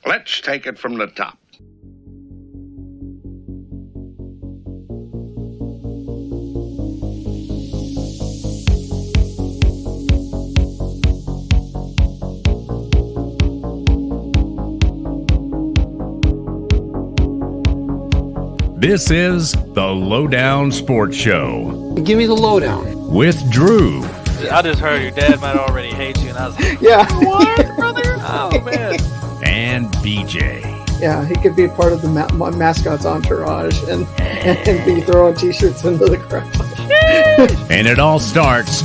Let's take it from the top. This is the Lowdown Sports Show. Give me the lowdown. With Drew. I just heard your dad might already hate you, and I was like, Yeah. what, brother? Oh, man. And BJ. Yeah, he could be part of the mascot's entourage and be throwing T-shirts into the crowd. And it all starts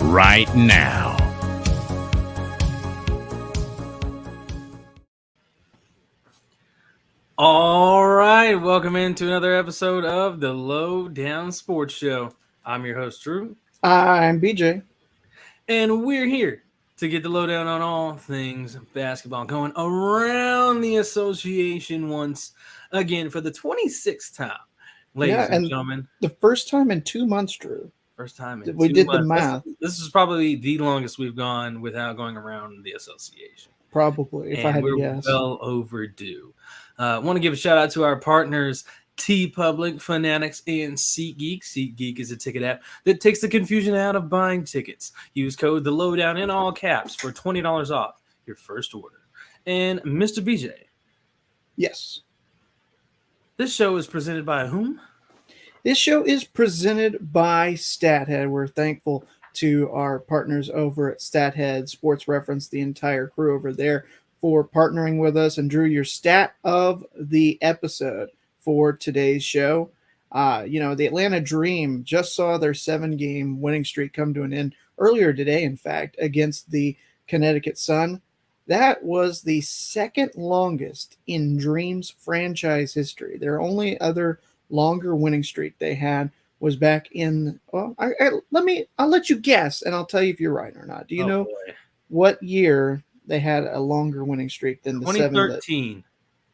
right now. All right, welcome into another episode of the Lowdown Sports Show. I'm your host, Drew. I'm BJ. And we're here to get the lowdown on all things basketball going around the association once again for the 26th time, ladies and gentlemen. The first time in 2 months, Drew. First time in we 2 did months. The math. This is probably the longest we've gone without going around the association. Probably, if I had to guess. Well overdue. Want to give a shout out to our partners, TeePublic, Fanatics, and SeatGeek. SeatGeek is a ticket app that takes the confusion out of buying tickets. Use code The Lowdown in all caps for $20 off your first order. And Mr. BJ. Yes. This show is presented by whom? This show is presented by StatHead. We're thankful to our partners over at StatHead, Sports Reference, the entire crew over there for partnering with us. And Drew, your stat of the episode for today's show. The Atlanta Dream just saw their 7-game winning streak come to an end earlier today, in fact, against the Connecticut Sun. That was the second longest in Dreams franchise history. Their only other longer winning streak they had was back in, well, I'll let you guess, and I'll tell you if you're right or not. Do you know what year they had a longer winning streak than the 2013?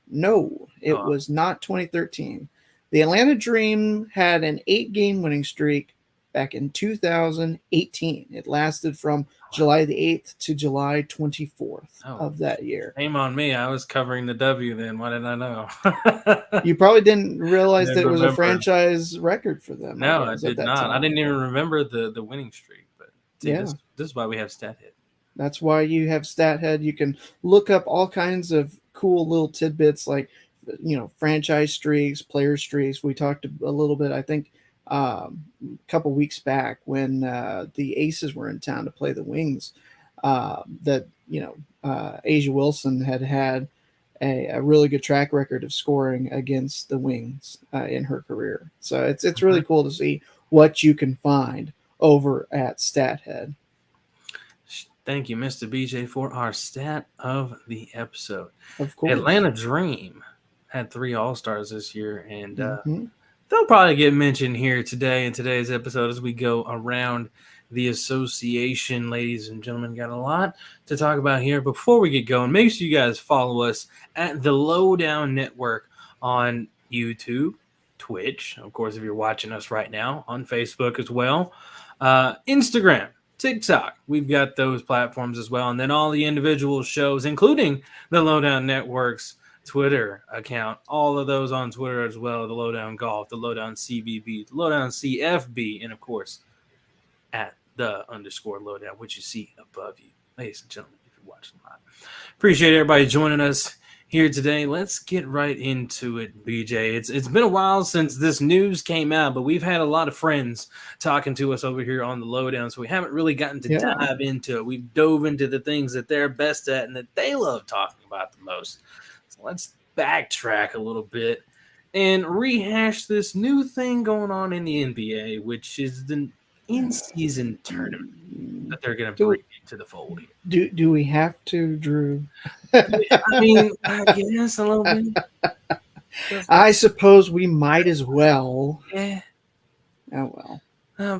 No, it was not 2013. The Atlanta Dream had an 8-game winning streak back in 2018. It lasted from July the 8th to July 24th of that year. Shame on me. I was covering the W then. Why didn't I know? You probably didn't realize that it was a franchise record for them. No, I did not. Time. I didn't even remember the winning streak. But see, this is why we have StatHead. That's why you have StatHead. You can look up all kinds of cool little tidbits like, franchise streaks, player streaks. We talked a little bit, I think, a couple weeks back when the Aces were in town to play the Wings, that A'ja Wilson had a really good track record of scoring against the Wings in her career. So it's really cool to see what you can find over at StatHead. Thank you, Mr. BJ, for our stat of the episode. Of course. Atlanta Dream had 3 All-Stars this year, and they'll probably get mentioned here today in today's episode as we go around the association. Ladies and gentlemen, got a lot to talk about here. Before we get going, make sure you guys follow us at the Lowdown Network on YouTube, Twitch, of course, if you're watching us right now, on Facebook as well, Instagram, TikTok. We've got those platforms as well. And then all the individual shows, including the Lowdown Network's Twitter account, all of those on Twitter as well. The Lowdown Golf, the Lowdown CBB, the Lowdown CFB, and of course, at the _Lowdown, which you see above you. Ladies and gentlemen, if you're watching live. Appreciate everybody joining us here today. Let's get right into it, BJ. It's been a while since this news came out, but we've had a lot of friends talking to us over here on the Lowdown, so we haven't really gotten to dive into it. We've dove into the things that they're best at and that they love talking about the most. So let's backtrack a little bit and rehash this new thing going on in the NBA, which is the in-season tournament that they're going to bring into the fold here. Do we have to, Drew? I mean, I guess a little bit. I suppose we might as well. Yeah. Oh, well.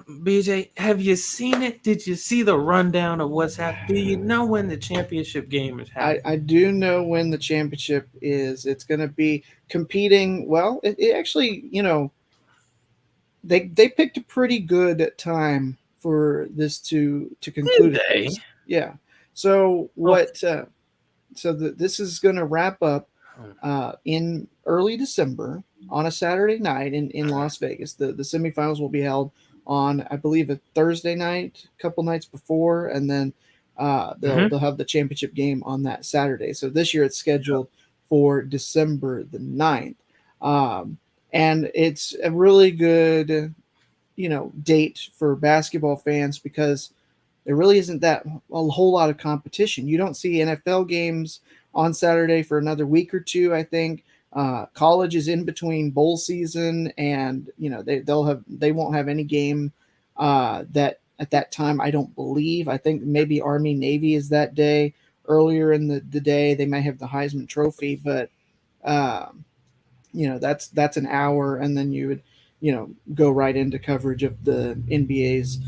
BJ, have you seen it? Did you see the rundown of what's happening? Do you know when the championship game is happening? I do know when the championship is. It's going to be competing. Well, it actually, they picked a pretty good time for this to conclude. Did they? Yeah. So what? So this is going to wrap up in early December on a Saturday night in Las Vegas. The semifinals will be held on, I believe, a Thursday night, a couple nights before, and then they'll have the championship game on that Saturday. So this year it's scheduled for December the 9th. And it's a really good, date for basketball fans because there really isn't that a whole lot of competition. You don't see NFL games on Saturday for another week or two, I think. College is in between bowl season, and they won't have any game that at that time. I don't believe. I think maybe Army Navy is that day. Earlier in the day, they may have the Heisman Trophy, but that's an hour, and then you would go right into coverage of the NBA's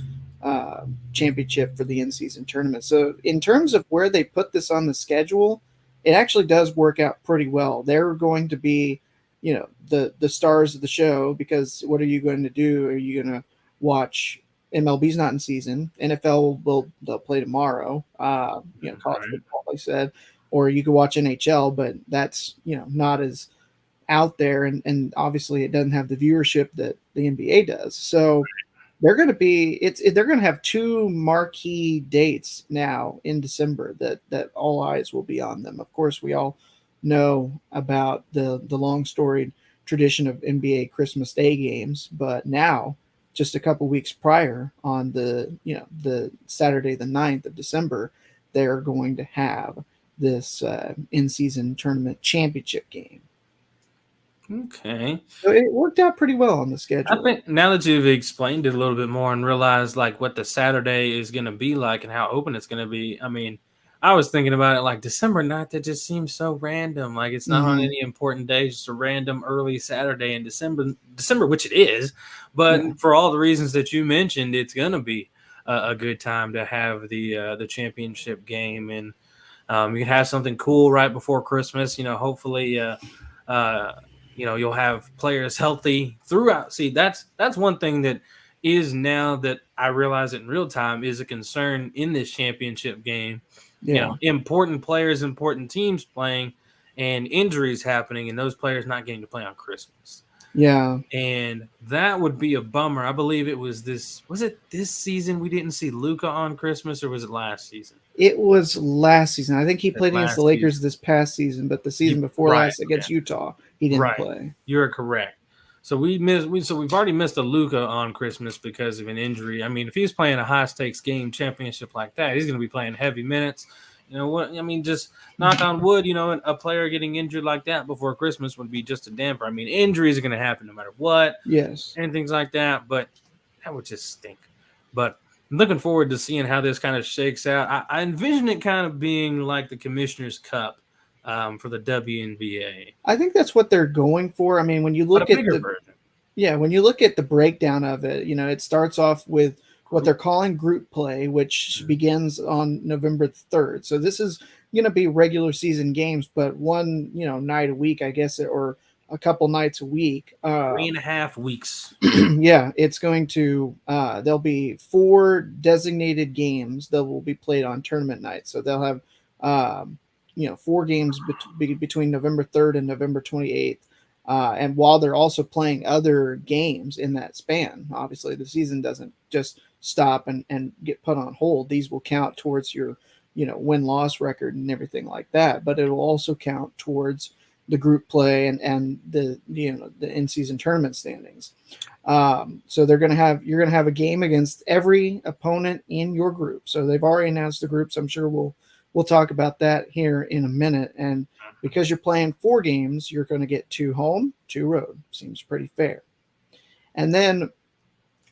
championship for the in-season tournament. So in terms of where they put this on the schedule, it actually does work out pretty well. They're going to be, the stars of the show, because what are you going to do? Are you going to watch? MLB's not in season. NFL they'll play tomorrow. College football, like I said, or you could watch NHL, but that's not as out there, and obviously it doesn't have the viewership that the NBA does. So they're going to have two marquee dates now in December that all eyes will be on them. Of course, we all know about the long storied tradition of NBA Christmas Day games, but now just a couple weeks prior on the Saturday the 9th of December, they're going to have this in-season tournament championship game. Okay. So it worked out pretty well on the schedule. I think now that you've explained it a little bit more and realized like what the Saturday is going to be like and how open it's going to be. I mean, I was thinking about it like December 9th. That just seems so random. Like it's not on any important day, just a random early Saturday in December, which it is. But for all the reasons that you mentioned, it's going to be a good time to have the championship game. And you can have something cool right before Christmas. Hopefully you'll have players healthy throughout. See, that's one thing that is, now that I realize it in real time, is a concern in this championship game. Yeah. Important players, important teams playing, and injuries happening, and those players not getting to play on Christmas. Yeah. And that would be a bummer. I believe it was this season we didn't see Luka on Christmas, or was it last season? It was last season. I think he played against the Lakers this past season, but the season before last against Utah, he didn't play. You're correct. So we've already missed a Luka on Christmas because of an injury. I mean, if he's playing a high stakes game championship like that, he's going to be playing heavy minutes. Just knock on wood, a player getting injured like that before Christmas would be just a damper. I mean, injuries are going to happen no matter what. Yes. And things like that, but that would just stink. But I'm looking forward to seeing how this kind of shakes out. I envision it kind of being like the Commissioner's Cup for the WNBA. I think that's what they're going for. I mean, when you look at when you look at the breakdown of it, it starts off with what they're calling group play, which begins on November 3rd. So this is going to be regular season games, but one, night a week, I guess, or a couple nights a week. 3.5 weeks. Yeah, it's going to, there'll be 4 designated games that will be played on tournament nights. So they'll have, 4 games between November 3rd and November 28th. And while they're also playing other games in that span, obviously the season doesn't just stop and get put on hold. These will count towards your, win-loss record and everything like that. But it will also count towards the group play and the in-season tournament standings. So you're going to have a game against every opponent in your group. So they've already announced the groups. I'm sure we'll talk about that here in a minute. And because you're playing 4 games, you're going to get 2 home, 2 road. Seems pretty fair. And then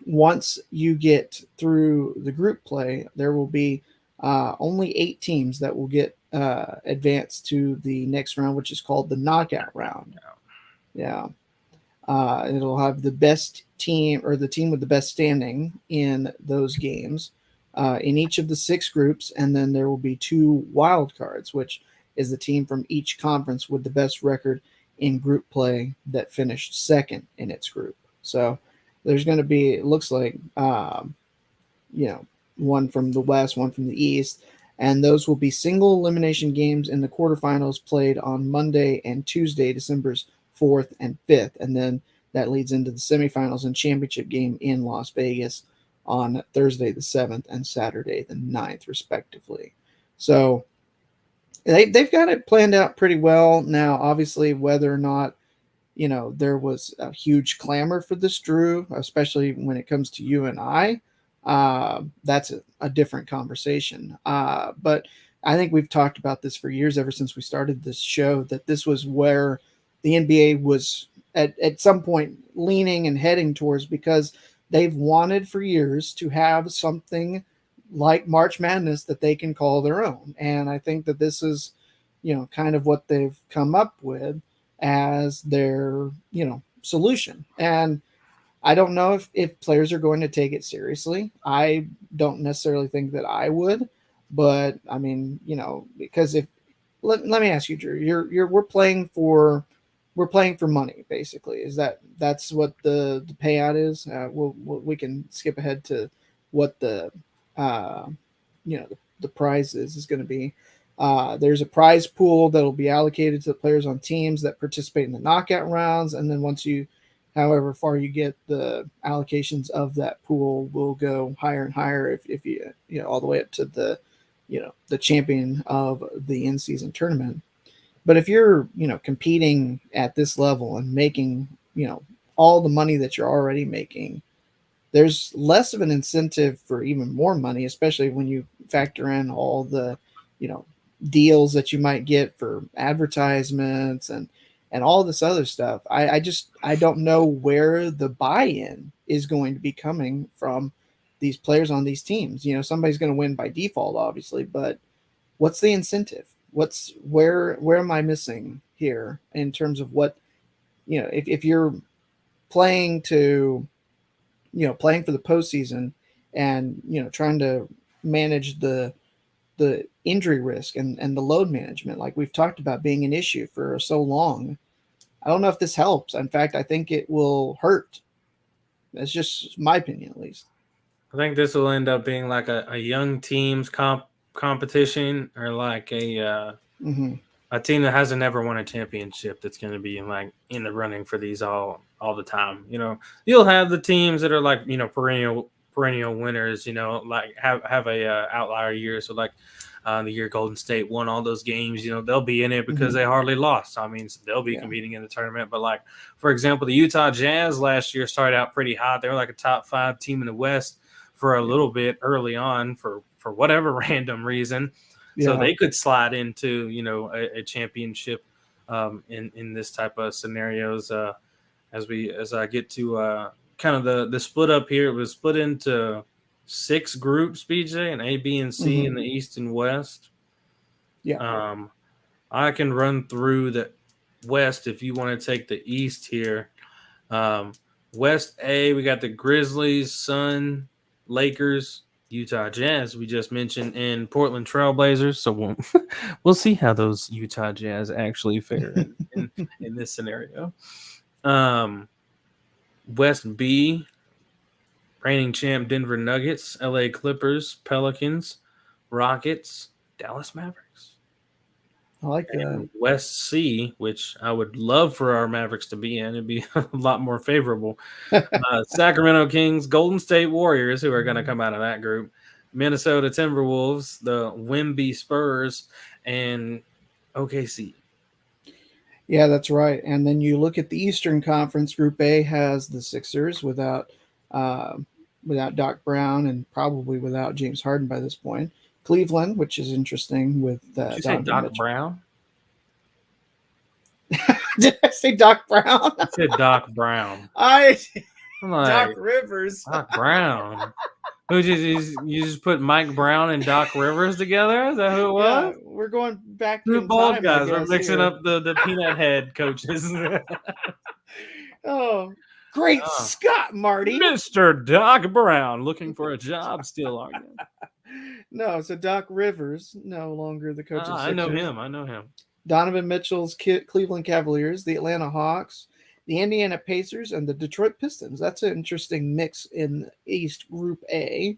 once you get through the group play, there will be only 8 teams that will get advanced to the next round, which is called the knockout round. Yeah. It'll have the best team, or the team with the best standing in those games in each of the 6 groups. And then there will be 2 wild cards, which is the team from each conference with the best record in group play that finished second in its group. So there's going to be, it looks like, one from the West, one from the East. And those will be single elimination games in the quarterfinals played on Monday and Tuesday, December 4th and 5th. And then that leads into the semifinals and championship game in Las Vegas on Thursday the 7th and Saturday the 9th, respectively. So they've got it planned out pretty well. Now, obviously, whether or not there was a huge clamor for this, Drew, especially when it comes to you and I. That's a different conversation. But I think we've talked about this for years, ever since we started this show, that this was where the NBA was at some point leaning and heading towards, because they've wanted for years to have something like March Madness that they can call their own. And I think that this is, kind of what they've come up with as their, solution. And I don't know if players are going to take it seriously. I don't necessarily think that I would, but I mean, because if let me ask you, Drew, we're playing for money, basically. That's what the payout is? We can skip ahead to what the the prize is going to be. There's a prize pool that will be allocated to the players on teams that participate in the knockout rounds, and then however far you get, the allocations of that pool will go higher and higher if you all the way up to the the champion of the in-season tournament. But if you're competing at this level and making all the money that you're already making, there's less of an incentive for even more money, especially when you factor in all the deals that you might get for advertisements and all this other stuff. I don't know where the buy-in is going to be coming from these players on these teams. Somebody's going to win by default, obviously, but what's the incentive? Where am I missing here in terms of what, if you're playing to, playing for the postseason and, trying to manage the injury risk and the load management, like we've talked about being an issue for so long. I don't know if this helps. In fact, I think it will hurt. That's just my opinion, at least. I think this will end up being like a young teams competition, or like a team that hasn't ever won a championship that's going to be in the running for these all the time. You'll have the teams that are like perennial winners. Like have a outlier year. So like the year Golden State won all those games, they'll be in it because they hardly lost. I mean, they'll be competing in the tournament. But like, for example, the Utah Jazz last year started out pretty hot. They were like a top 5 team in the West for a little bit early on for whatever random reason. Yeah. So they could slide into, a championship in this type of scenarios. As I get to kind of the split up here, it was split into 6 groups, BJ, and A, B, and C in the East and West. Yeah. I can run through the West if you want to take the East here. West A, we got the Grizzlies, Sun, Lakers, Utah Jazz, we just mentioned, and Portland Trailblazers. So we'll see how those Utah Jazz actually fare in this scenario. West B, reigning champ Denver Nuggets, LA Clippers, Pelicans, Rockets, Dallas Mavericks. I like that. And West C, which I would love for our Mavericks to be in. It'd be a lot more favorable. Sacramento Kings, Golden State Warriors, who are going to come out of that group, Minnesota Timberwolves, the Wemby Spurs, and OKC. Yeah, that's right. And then you look at the Eastern Conference. Group A has the Sixers without Doc Brown and probably without James Harden by this point. Cleveland, which is interesting with Did you say Doc Brown? Did I say Doc Brown? I said Doc Brown. I'm like, Doc Rivers. Doc Brown. You just put Mike Brown and Doc Rivers together? Is that who it was? Yeah, we're going back to the bald time, guys. We're mixing up the peanut head coaches. Oh, great Scott, Marty. Mr. Doc Brown, looking for a job still, are you? No, so Doc Rivers, no longer the coach of Sixers. I know him. Donovan Mitchell's Cleveland Cavaliers, the Atlanta Hawks, the Indiana Pacers, and the Detroit Pistons. That's an interesting mix in East Group A.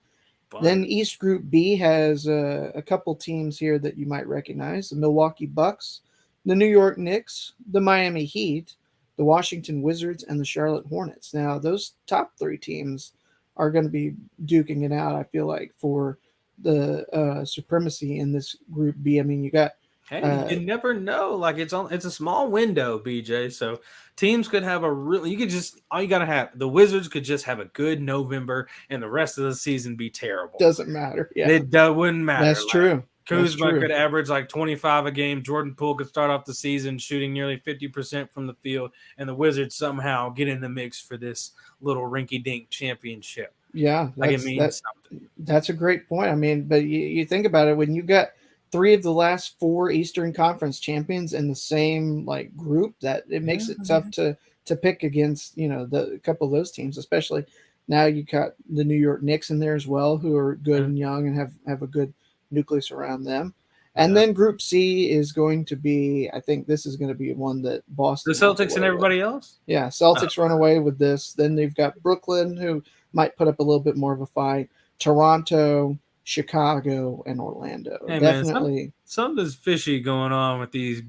Fun. Then East Group B has a couple teams here that you might recognize: the Milwaukee Bucks, the New York Knicks, the Miami Heat, the Washington Wizards, and the Charlotte Hornets. Now, those top three teams are going to be duking it out, I feel like, for the supremacy in this Group B. I mean, you got Hey, you never know. Like it's a small window, BJ. So teams could have all you gotta have the Wizards could just have a good November and the rest of the season be terrible. doesn't matter. Yeah, It wouldn't matter. that's true. Kuzma could average like 25 a game. Jordan Poole could start off the season shooting nearly 50% from the field, and the Wizards somehow get in the mix for this little rinky-dink championship. Yeah, Like it means something. That's a great point. I mean, but you think about it, when you got three of the last four Eastern Conference champions in the same like group, that it makes it tough to pick against, a couple of those teams, especially now you got the New York Knicks in there as well, who are good and young and have a good nucleus around them. And then Group C is going to be, I think this is going to be one that Boston. The Celtics and everybody else? Yeah, Celtics run away with this. Then they've got Brooklyn, who might put up a little bit more of a fight. Toronto, Chicago, and Orlando. Hey, definitely. Man, something's fishy going on with these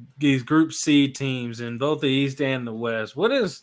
Group C teams in both the East and the West. What is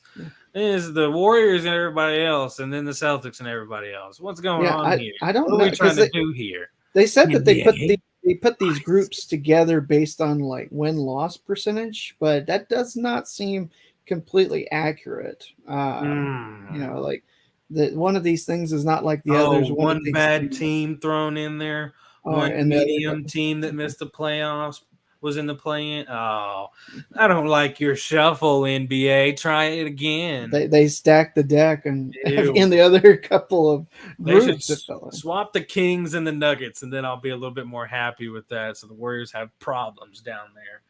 the Warriors and everybody else, and then the Celtics and everybody else? What's going on here? I don't know. What are we trying to do here? They said that they put these groups together based on like win-loss percentage, but that does not seem completely accurate. Like one of these things is not like the others. One bad team thrown in there. One medium team that missed the playoffs was in the play-in. Oh, I don't like your shuffle, NBA. Try it again. They stacked the deck, and in the other couple of groups, they should swap the Kings and the Nuggets, and then I'll be a little bit more happy with that. So the Warriors have problems down there.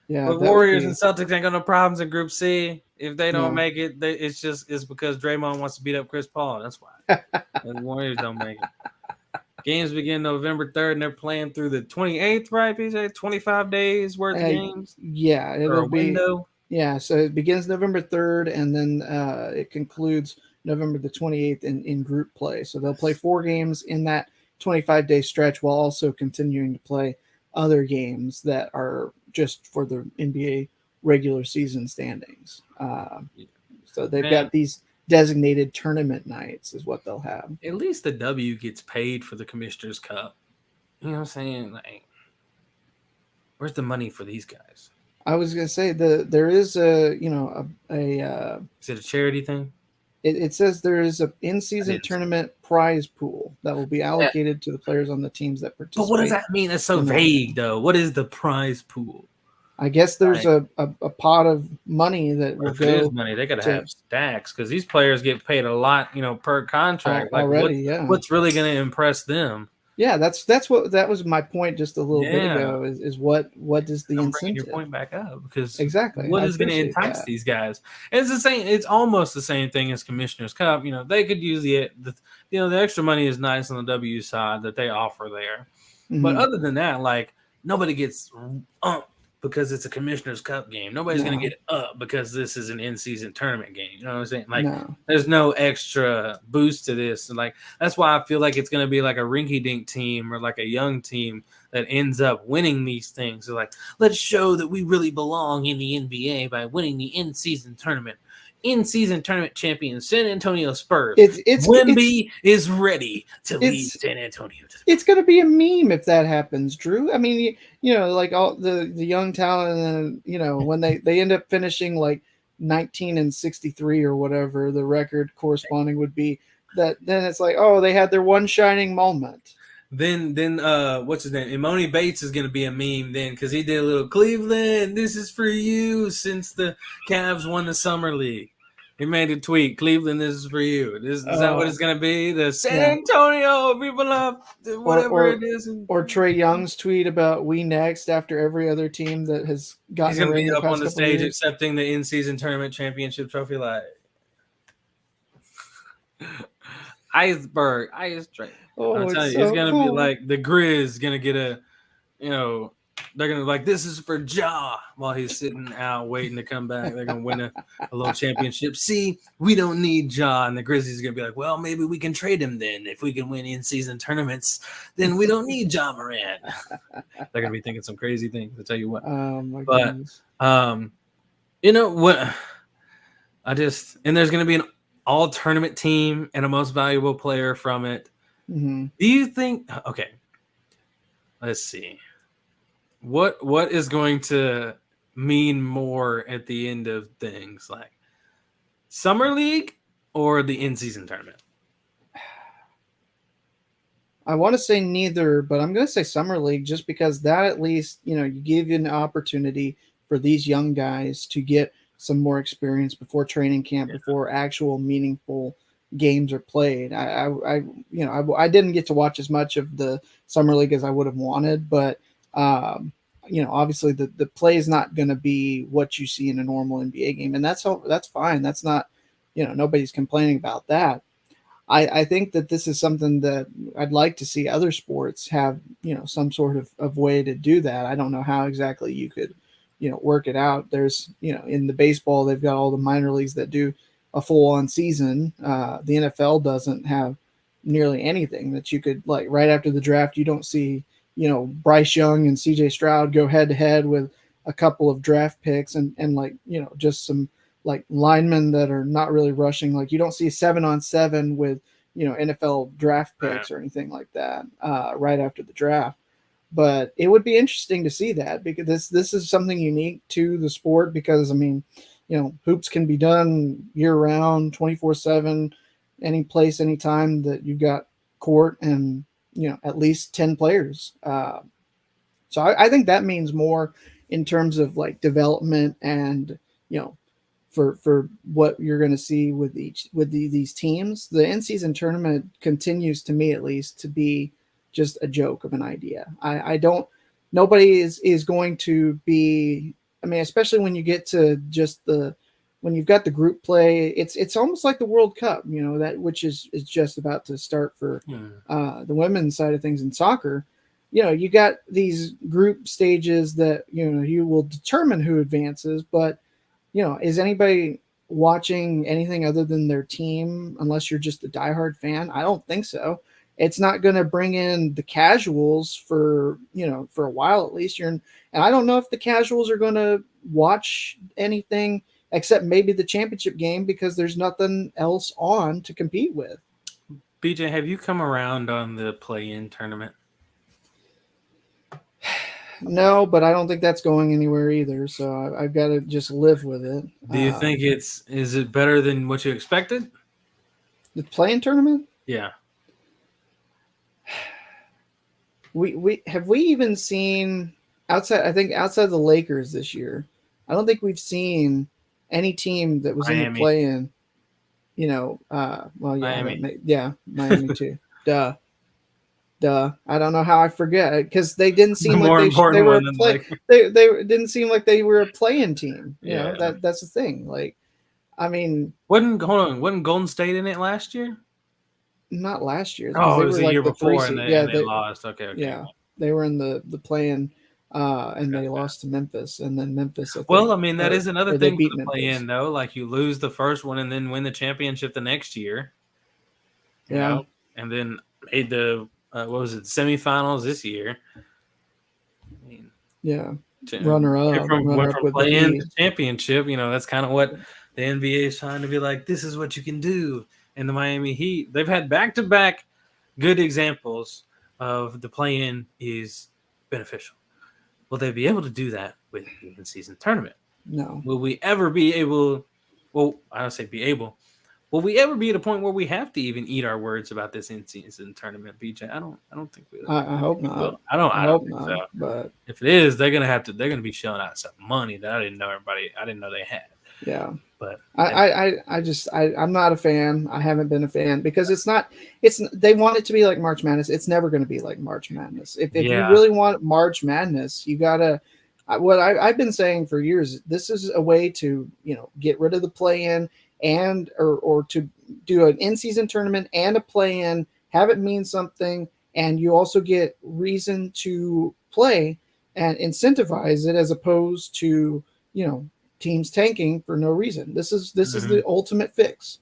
Yeah, but Warriors and Celtics ain't got no problems in Group C. If they don't make it, it's because Draymond wants to beat up Chris Paul. That's why. The Warriors don't make it. Games begin November 3rd, and they're playing through the 28th, right, BJ? 25 days worth of games? Yeah, it'll be. Window? Yeah, so it begins November 3rd, and then it concludes November the 28th in group play. So they'll play 4 games in that 25-day stretch while also continuing to play other games that are just for the NBA regular season standings. So they've got these designated tournament nights is what they'll have. At least the W gets paid for the Commissioner's Cup. You know what I'm saying? Like, where's the money for these guys? I was gonna say there is is it a charity thing? It says there is an in-season tournament prize pool that will be allocated to the players on the teams that participate. But what does that mean? That's so vague, though. What is the prize pool? I guess there's a pot of money that will go. Money. They got to have stacks because these players get paid a lot, per contract. What's really going to impress them? Yeah, that was my point just a little bit ago. Is what is the incentive? Bring your point back up because exactly what is going to entice these guys? And it's the same. It's almost the same thing as Commissioner's Cup. They could use the extra money is nice on the W side that they offer there, but other than that, like nobody gets because it's a Commissioner's Cup game. Nobody's going to get up because this is an in-season tournament game. You know what I'm saying? Like, there's no extra boost to this. And like, that's why I feel like it's going to be like a rinky-dink team or like a young team that ends up winning these things. So like, let's show that we really belong in the NBA by winning the in-season tournament. In-season tournament champion San Antonio Spurs. Wemby is ready to lead San Antonio. It's going to be a meme if that happens, Drew. I mean, like all the young talent, and when they end up finishing like 19-63 or whatever the record corresponding would be, then it's like, oh, they had their one shining moment. Then what's his name? Imoni Bates is going to be a meme then because he did a little Cleveland. This is for you since the Cavs won the Summer League. He made a tweet. Cleveland, this is for you. Is that what it's going to be? The San Antonio people love whatever it is. Or Trae Young's tweet about we next after every other team that has gotten. He's going to be up on the stage accepting the in-season tournament championship trophy. Like iceberg. Oh, I'll tell you, it's gonna be like the Grizz gonna get a they're gonna like, this is for Ja while he's sitting out waiting to come back. They're gonna win a little championship. See, we don't need Ja, and the Grizzlies are gonna be like, well, maybe we can trade him then. If we can win in-season tournaments, then we don't need Ja Morant. They're gonna be thinking some crazy things. I'll tell you what. Oh my But goodness. you know what? And there's gonna be an all-tournament team and a most valuable player from it. Mm-hmm. Do you think? Okay, let's see. What is going to mean more at the end of things, like Summer League or the in-season tournament? I want to say neither, but I'm going to say Summer League just because that at least, you give you an opportunity for these young guys to get some more experience before training camp, before actual meaningful games are played. I didn't get to watch as much of the Summer League as I would have wanted, but obviously the play is not going to be what you see in a normal NBA game, and that's fine. That's not, nobody's complaining about that. I think that this is something that I'd like to see other sports have, some sort of way to do that. I don't know how exactly you could, work it out. There's, in the baseball, they've got all the minor leagues that do a full-on season. The NFL doesn't have nearly anything that you could, like, right after the draft, you don't see, Bryce Young and CJ Stroud go head-to-head with a couple of draft picks and like, just some, like, linemen that are not really rushing. Like, you don't see 7-on-7 with, NFL draft picks or anything like that right after the draft. But it would be interesting to see that, because this is something unique to the sport, because, I mean, hoops can be done year-round, 24/7, any place, anytime that you've got court and, at least 10 players. So I think that means more in terms of, like, development and, for what you're going to see with these teams. The in-season tournament continues, to me at least, to be just a joke of an idea. Nobody is going to be, I mean, especially when you get to just when you've got the group play, it's almost like the World Cup, that which is just about to start for the women's side of things in soccer. You got these group stages that, you will determine who advances, but, is anybody watching anything other than their team unless you're just a diehard fan? I don't think so. It's not going to bring in the casuals for a while at least. And I don't know if the casuals are going to watch anything except maybe the championship game, because there's nothing else on to compete with. BJ, have you come around on the play-in tournament? No, but I don't think that's going anywhere either. So I've got to just live with it. Do you think is it better than what you expected? The play-in tournament? Yeah. We even seen outside the Lakers this year. I don't think we've seen any team that was Miami. in the play-in. Miami too. Duh. I don't know how I forget it, because they didn't seem like they were they didn't seem like they were a play-in team. That's the thing. Like, I mean, wasn't Golden State in it last year? Not last year. Oh, it was the year before, and they lost. Okay. Yeah, they were in the play-in, and they lost to Memphis, and then Memphis. That is another thing for the play-in, though. Like, you lose the first one and then win the championship the next year. You know? And then made the semifinals this year. I mean, runner-up from play-in to championship. That's kind of what the NBA is trying to be like. This is what you can do. And the Miami Heat, they've had back-to-back good examples of the play-in is beneficial. Will they be able to do that with the in-season tournament? No. Will we ever be able? Well, I don't say be able. Will we ever be at a point where we have to even eat our words about this in-season tournament, BJ? I don't think we will. I hope not. I don't think so. But if it is, they're gonna be showing out some money that I didn't know they had. Yeah. But I'm not a fan. I haven't been a fan, because they want it to be like March Madness. It's never going to be like March Madness. If you really want March Madness, you gotta. What I've been saying for years, this is a way to get rid of the play-in and or to do an in-season tournament and a play-in, have it mean something, and you also get reason to play. and incentivize it as opposed to, teams tanking for no reason. This is the ultimate fix.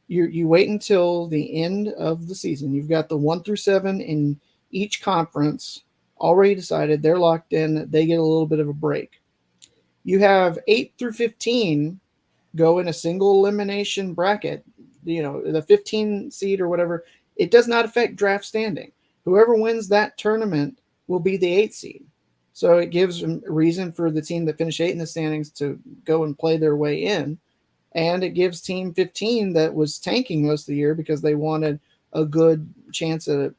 You wait until the end of the season. You've got the 1 through 7 in each conference already decided. They're locked in. They get a little bit of a break. You have 8 through 15 go in a single elimination bracket. The 15 seed or whatever. It does not affect draft standing. Whoever wins that tournament will be the 8th seed. So it gives a reason for the team that finished 8 in the standings to go and play their way in. And it gives team 15 that was tanking most of the year because they wanted a good chance at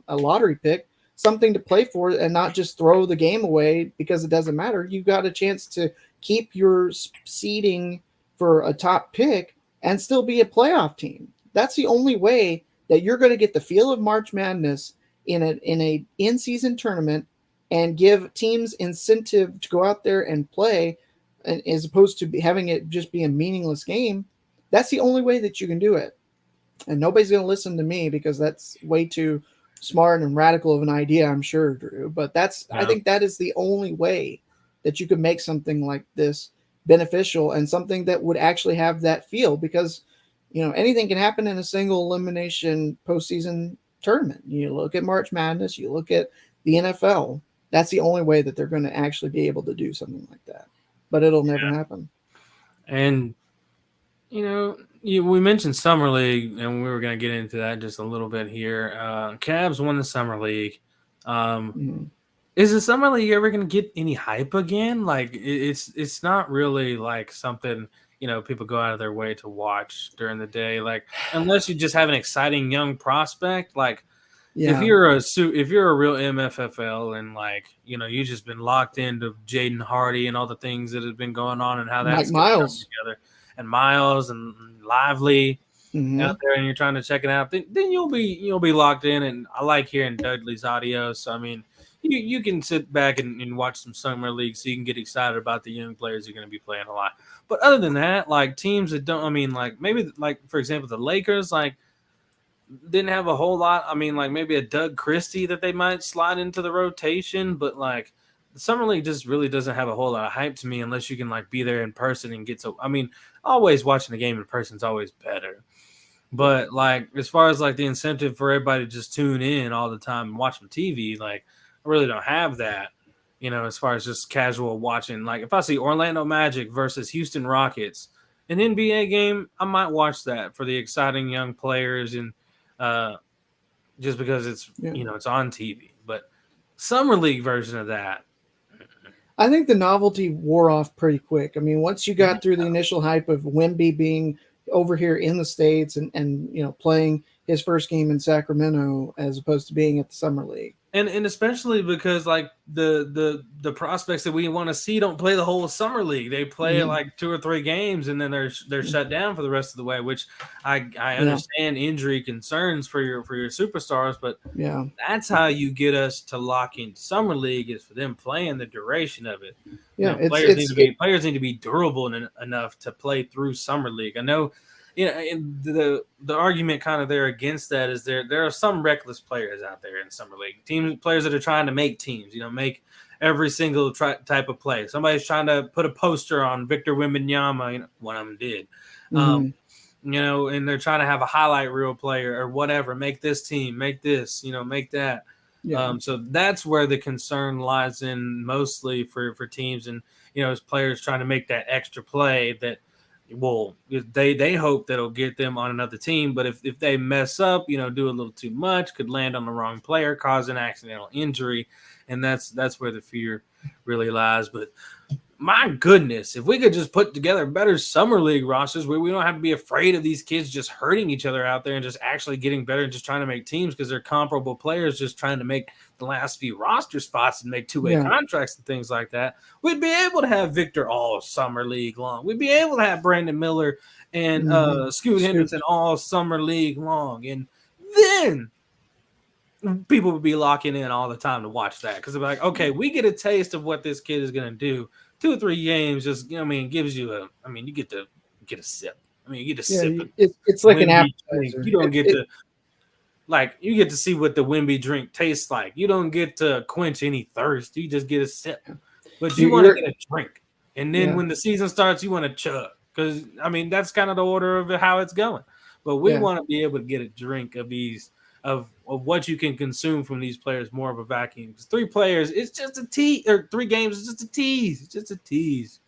a lottery pick, something to play for and not just throw the game away because it doesn't matter. You got a chance to keep your seeding for a top pick and still be a playoff team. That's the only way that you're going to get the feel of March Madness in a in-season tournament and give teams incentive to go out there and play, and as opposed to having it just be a meaningless game. That's the only way that you can do it. And nobody's going to listen to me because that's way too smart and radical of an idea, I'm sure, Drew. But I think that is the only way that you could make something like this beneficial and something that would actually have that feel, because anything can happen in a single elimination postseason tournament. You look at March Madness, you look at the NFL. That's the only way that they're going to actually be able to do something like that. But it'll never happen. And we mentioned Summer League, and we were going to get into that just a little bit here. Cavs won the Summer League. Is the Summer League ever going to get any hype again? Like, it's not really like something people go out of their way to watch during the day. Like, unless you just have an exciting young prospect, like. Yeah. If you're a real MFFL and you just been locked into Jaden Hardy and all the things that have been going on and how that's Miles together, and Miles and Lively out there, and you're trying to check it out, then you'll be locked in. And I like hearing Dudley's audio. So I mean, you can sit back and watch some Summer League so you can get excited about the young players you're going to be playing a lot. But other than that, like teams that don't, maybe for example the Lakers didn't have a whole lot. I mean, maybe a Doug Christie that they might slide into the rotation, but the Summer League just really doesn't have a whole lot of hype to me unless you can be there in person and get so. I mean, always watching the game in person is always better. But as far as the incentive for everybody to just tune in all the time and watch some TV, I really don't have that. As far as just casual watching. If I see Orlando Magic versus Houston Rockets, an NBA game, I might watch that for the exciting young players and. Just because it's it's on TV, but Summer League version of that. I think the novelty wore off pretty quick. I mean, once you got through the initial hype of Wemby being over here in the States and playing his first game in Sacramento as opposed to being at the Summer League. And especially because the prospects that we want to see don't play the whole Summer League. They play 2 or 3 games and then they're shut down for the rest of the way, which I understand injury concerns for your superstars, but that's how you get us to lock in Summer League is for them playing the duration of it. Yeah, players need to be durable enough to play through Summer League. I know. And the argument kind of there against that is there are some reckless players out there in Summer League, players that are trying to make teams, make every single type of play. Somebody's trying to put a poster on Victor Wembanyama, one of them did, and they're trying to have a highlight reel player or whatever, make this team, make this, make that. Yeah. So that's where the concern lies in mostly for teams and, as players trying to make that extra play that. Well, they hope that'll get them on another team, but if they mess up, do a little too much, could land on the wrong player, cause an accidental injury, and that's where the fear really lies. But my goodness, if we could just put together better Summer League rosters where we don't have to be afraid of these kids just hurting each other out there and just actually getting better and just trying to make teams because they're comparable players just trying to make the last few roster spots and make two-way contracts and things like that, we'd be able to have Victor all Summer League long. We'd be able to have Brandon Miller and Scoot Henderson all Summer League long. And then people would be locking in all the time to watch that because they're like, okay, we get a taste of what this kid is going to do. 2 or 3 games just, gives you you get to get a sip. You get to sip. It's like an appetizer. You don't get to. like you get to see what the Wemby drink tastes like. You don't get to quench any thirst. You just get a sip. But you want to get a drink. And then when the season starts, you want to chug. Because, I mean, that's kind of the order of how it's going. But we want to be able to get a drink of these, of what you can consume from these players, more of a vacuum. Because 3 players, it's just a tease. Or 3 games, it's just a tease. It's just a tease.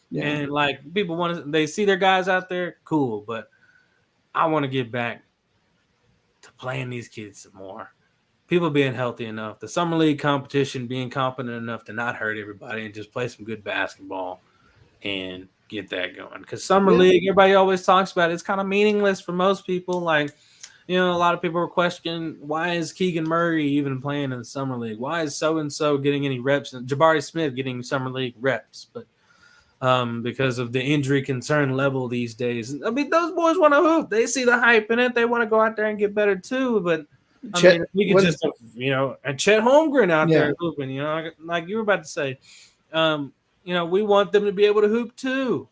Yeah. And, like, people they see their guys out there, cool. But I want to get back to playing these kids some more. People being healthy enough, the summer league competition being competent enough to not hurt everybody and just play some good basketball and get that going. Because summer league, everybody always talks about it, it's kind of meaningless for most people. Like, a lot of people are questioning, why is Keegan Murray even playing in the summer league? Why is so-and-so getting any reps? And Jabari Smith getting summer league reps. But because of the injury concern level these days. I mean, those boys want to hoop. They see the hype in it. They want to go out there and get better too. But I mean, we could just, and Chet Holmgren out there hooping, like you were about to say, we want them to be able to hoop too,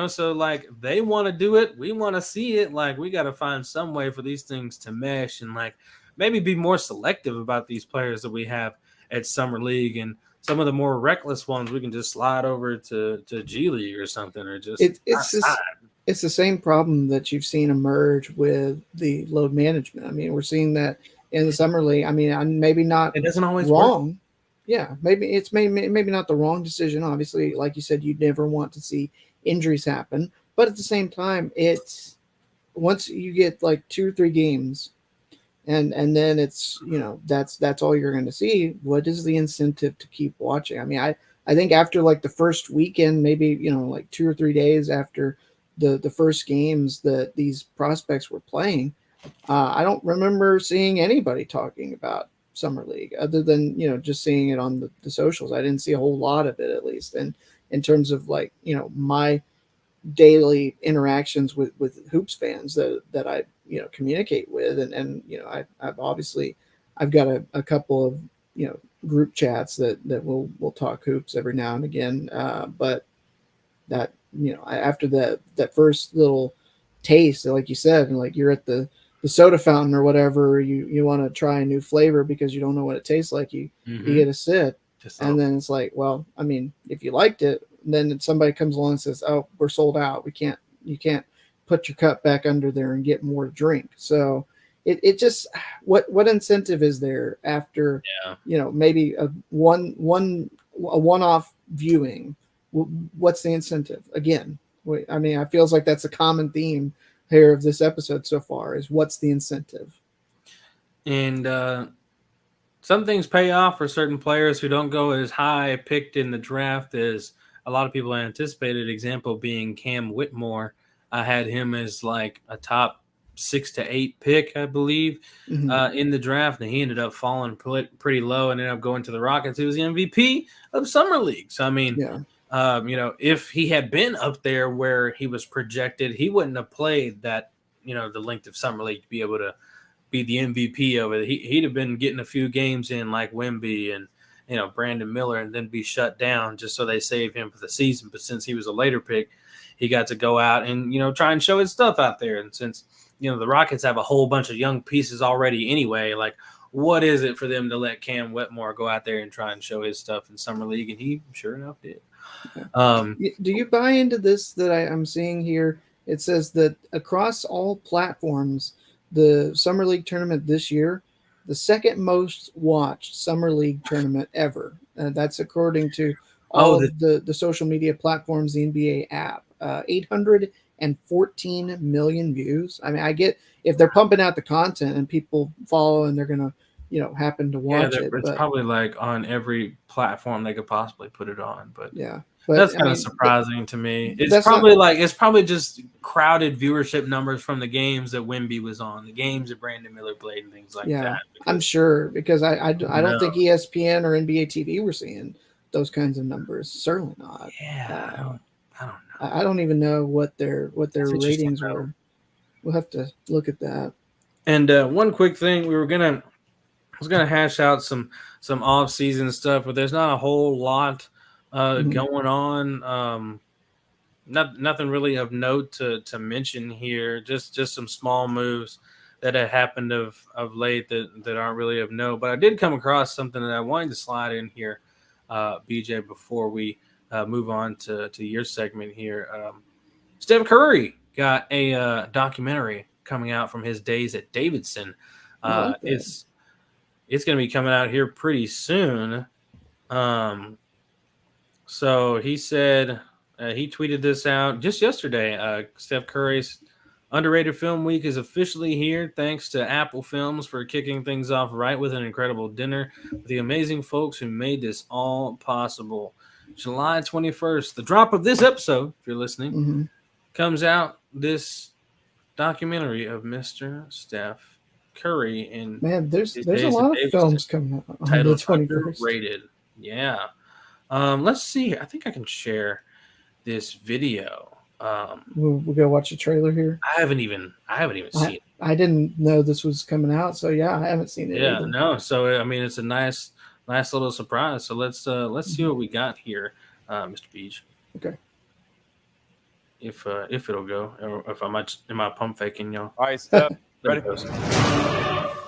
so like they want to do it. We want to see it. Like we got to find some way for these things to mesh and like maybe be more selective about these players that we have at Summer League, and some of the more reckless ones we can just slide over to G League or something, or just it's the same problem that you've seen emerge with the load management. I mean, we're seeing that in the summer league. I mean, maybe not. It doesn't always wrong. work. Yeah, maybe it's maybe not the wrong decision. Obviously, like you said, you'd never want to see injuries happen. But at the same time, it's once you get like 2 or 3 games, and then it's that's all you're going to see. What is the incentive to keep watching? I mean, I think after like the first weekend, maybe like 2 or 3 days after the first games that these prospects were playing, I don't remember seeing anybody talking about summer league other than just seeing it on the socials. I didn't see a whole lot of it, at least, and in terms of like my daily interactions with hoops fans that I communicate with, and I've got a couple of group chats that we'll talk hoops every now and again, but that after that first little taste, like you said, and like you're at the soda fountain or whatever, you want to try a new flavor because you don't know what it tastes like, you get a sip, and then it's like, well, I mean, if you liked it, then somebody comes along and says, oh, we're sold out, you can't put your cup back under there and get more to drink. So it just, what incentive is there after maybe a one-off viewing? What's the incentive? Again, I mean, it feels like that's a common theme here of this episode so far, is what's the incentive? And some things pay off for certain players who don't go as high picked in the draft as a lot of people anticipated. Example being Cam Whitmore. I had him as like a top 6 to 8 pick, I believe, in the draft, and he ended up falling pretty low and ended up going to the Rockets. He was the MVP of Summer League. So I mean, if he had been up there where he was projected, he wouldn't have played that, the length of Summer League to be able to be the MVP of it. He'd have been getting a few games in like Wemby and, Brandon Miller, and then be shut down just so they save him for the season. But since he was a later pick, he got to go out and, try and show his stuff out there. And since, the Rockets have a whole bunch of young pieces already anyway, like, what is it for them to let Cam Whitmore go out there and try and show his stuff in Summer League? And he sure enough did. Do you buy into this that I'm seeing here? It says that across all platforms, the Summer League tournament this year, the second most watched Summer League tournament ever. That's according to all of the social media platforms, the NBA app. 814 million views. I mean, I get if they're pumping out the content and people follow and they're going to, happen to watch it. It's probably like on every platform they could possibly put it on. But yeah. That's kind of surprising to me. It's probably just crowded viewership numbers from the games that Wemby was on, the games that Brandon Miller played, and things like that. I'm sure, because I don't think ESPN or NBA TV were seeing those kinds of numbers. Certainly not. Yeah, I don't know. I don't even know what their ratings were. We'll have to look at that. And one quick thing, I was gonna hash out some off-season stuff, but there's not a whole lot going on. Nothing really of note to mention here. Just some small moves. that had happened of late that aren't really of note. But I did come across something that I wanted to slide in here, BJ, before we move on to your segment here. Steph Curry got a documentary coming out from his days at Davidson. It's going to be coming out here pretty soon. So he said he tweeted this out just yesterday. Steph Curry's Underrated Film Week is officially here. Thanks to Apple Films for kicking things off right with an incredible dinner with the amazing folks who made this all possible. July 21st, the drop of this episode, if you're listening, comes out this documentary of Mr. Steph Curry. And there's a lot of films coming out on the 21st. Underrated. Yeah. Let's see. I think I can share this video. We'll go watch the trailer here. I haven't even seen it. I didn't know this was coming out, so yeah, I haven't seen it. Yeah, either. No. So I mean, it's a nice little surprise. So let's see what we got here, Mr. Beach. Okay. If it'll go, or if am I pump faking y'all? All right, Steph. Ready?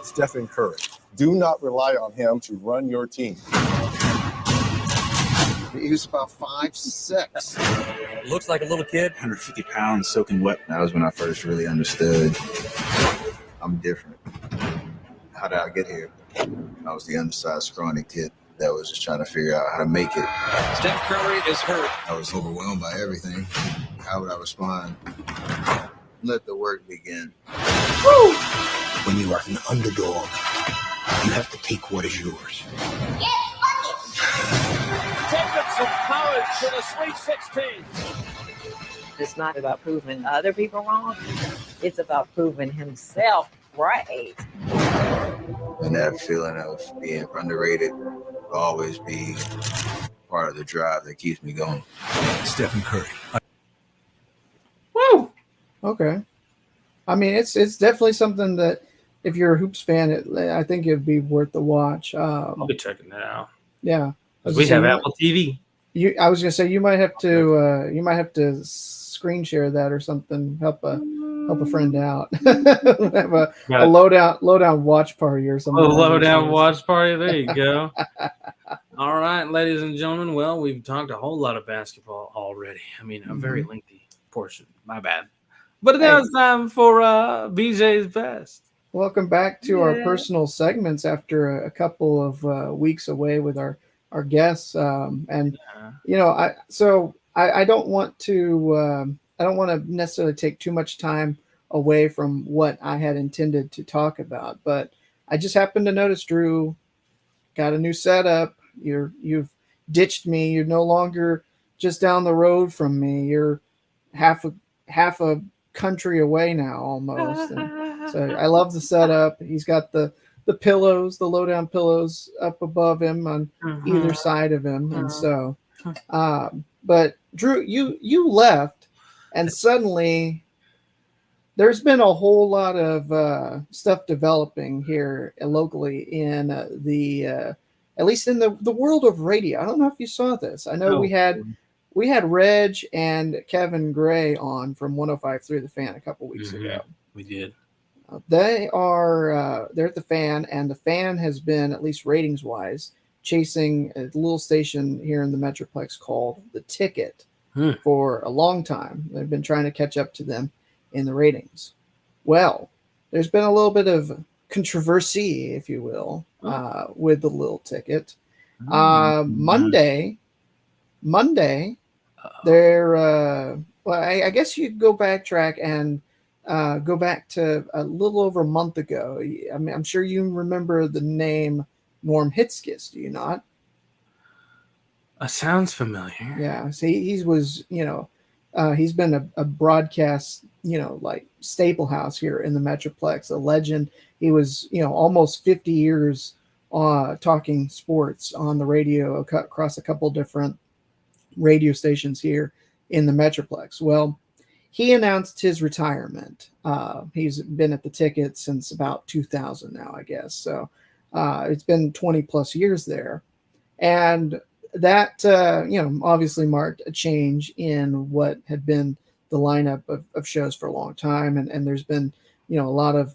Stephen Curry. Do not rely on him to run your team. He was about 5'6". Looks like a little kid. 150 pounds, soaking wet. That was when I first really understood I'm different. How did I get here? I was the undersized, scrawny kid that was just trying to figure out how to make it. Steph Curry is hurt. I was overwhelmed by everything. How would I respond? Let the work begin. Woo! When you are an underdog, you have to take what is yours. From college to the Sweet 16. It's not about proving other people wrong. It's about proving himself right. And that feeling of being underrated will always be part of the drive that keeps me going. Stephen Curry. Woo! Okay. I mean, it's definitely something that if you're a Hoops fan, I think it'd be worth the watch. I'll be checking that out. Yeah. We have Apple TV. I was gonna say you might have to screen share that or something. Help a friend out. Have a lowdown watch party or something. A lowdown watch party. There you go. All right, ladies and gentlemen. Well, we've talked a whole lot of basketball already. I mean, a very lengthy portion. My bad. But now it's time for BJ's Best. Welcome back to our personal segments after a couple of weeks away with our guests, and you know, I don't want to necessarily take too much time away from what I had intended to talk about, but I just happened to notice, Drew, got a new setup. You've ditched me. You're no longer just down the road from me. You're half a country away now almost. And so I love the setup. He's got the pillows, the Lowdown pillows up above him on either side of him. And so, but Drew, you left and suddenly there's been a whole lot of stuff developing here locally in at least in the world of radio. I don't know if you saw this. I know we had Reg and Kevin Gray on from 105.3 The Fan a couple weeks ago. We did. They're at the Fan, and the Fan has been, at least ratings wise, chasing a little station here in the Metroplex called The Ticket for a long time. They've been trying to catch up to them in the ratings. Well, there's been a little bit of controversy, if you will, with the Little Ticket. Monday, they're well, I guess you could go backtrack and go back to a little over a month ago. I mean, I'm sure you remember the name Norm Hitzkiss, do you not? Sounds familiar. Yeah, so he was, he's been a broadcast, like staple house here in the Metroplex, a legend. He was, almost 50 years talking sports on the radio across a couple different radio stations here in the Metroplex. Well, he announced his retirement. He's been at the Ticket since about 2000 now, I guess. So it's been 20 plus years there. And that, obviously marked a change in what had been the lineup of shows for a long time. And there's been, a lot of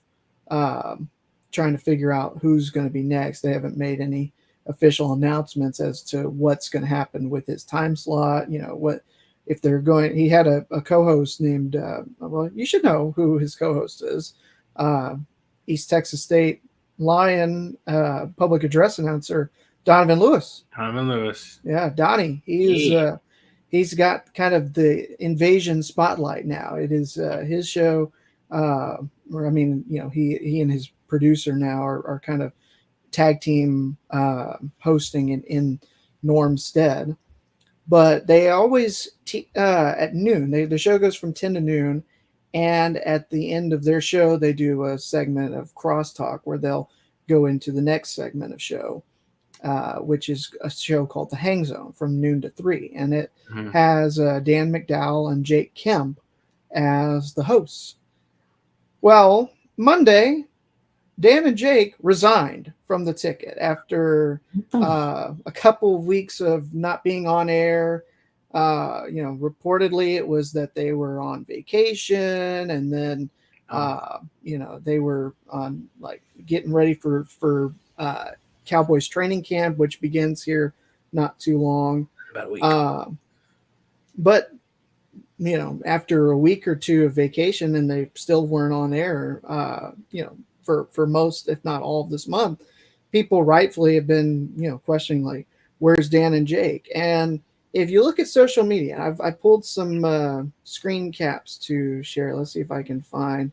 trying to figure out who's going to be next. They haven't made any official announcements as to what's going to happen with his time slot. What if they're going. He had a co-host named. Well, you should know who his co-host is. East Texas State Lion public address announcer Donovan Lewis. Yeah, Donnie. He's got kind of the invasion spotlight now. It is his show. He and his producer now are kind of tag team hosting in Norm's stead. But they always at noon. The show goes from 10 to noon, and at the end of their show, they do a segment of crosstalk where they'll go into the next segment of show, which is a show called The Hang Zone from noon to 3, and it has Dan McDowell and Jake Kemp as the hosts. Well, Monday, Dan and Jake resigned from the ticket after a couple of weeks of not being on air. Reportedly it was that they were on vacation, and then they were on getting ready for Cowboys training camp, which begins here not too long. About a week. But after a week or two of vacation, and they still weren't on air, for most, if not all of this month, people rightfully have been, questioning where's Dan and Jake? And if you look at social media, I pulled some screen caps to share. Let's see if I can find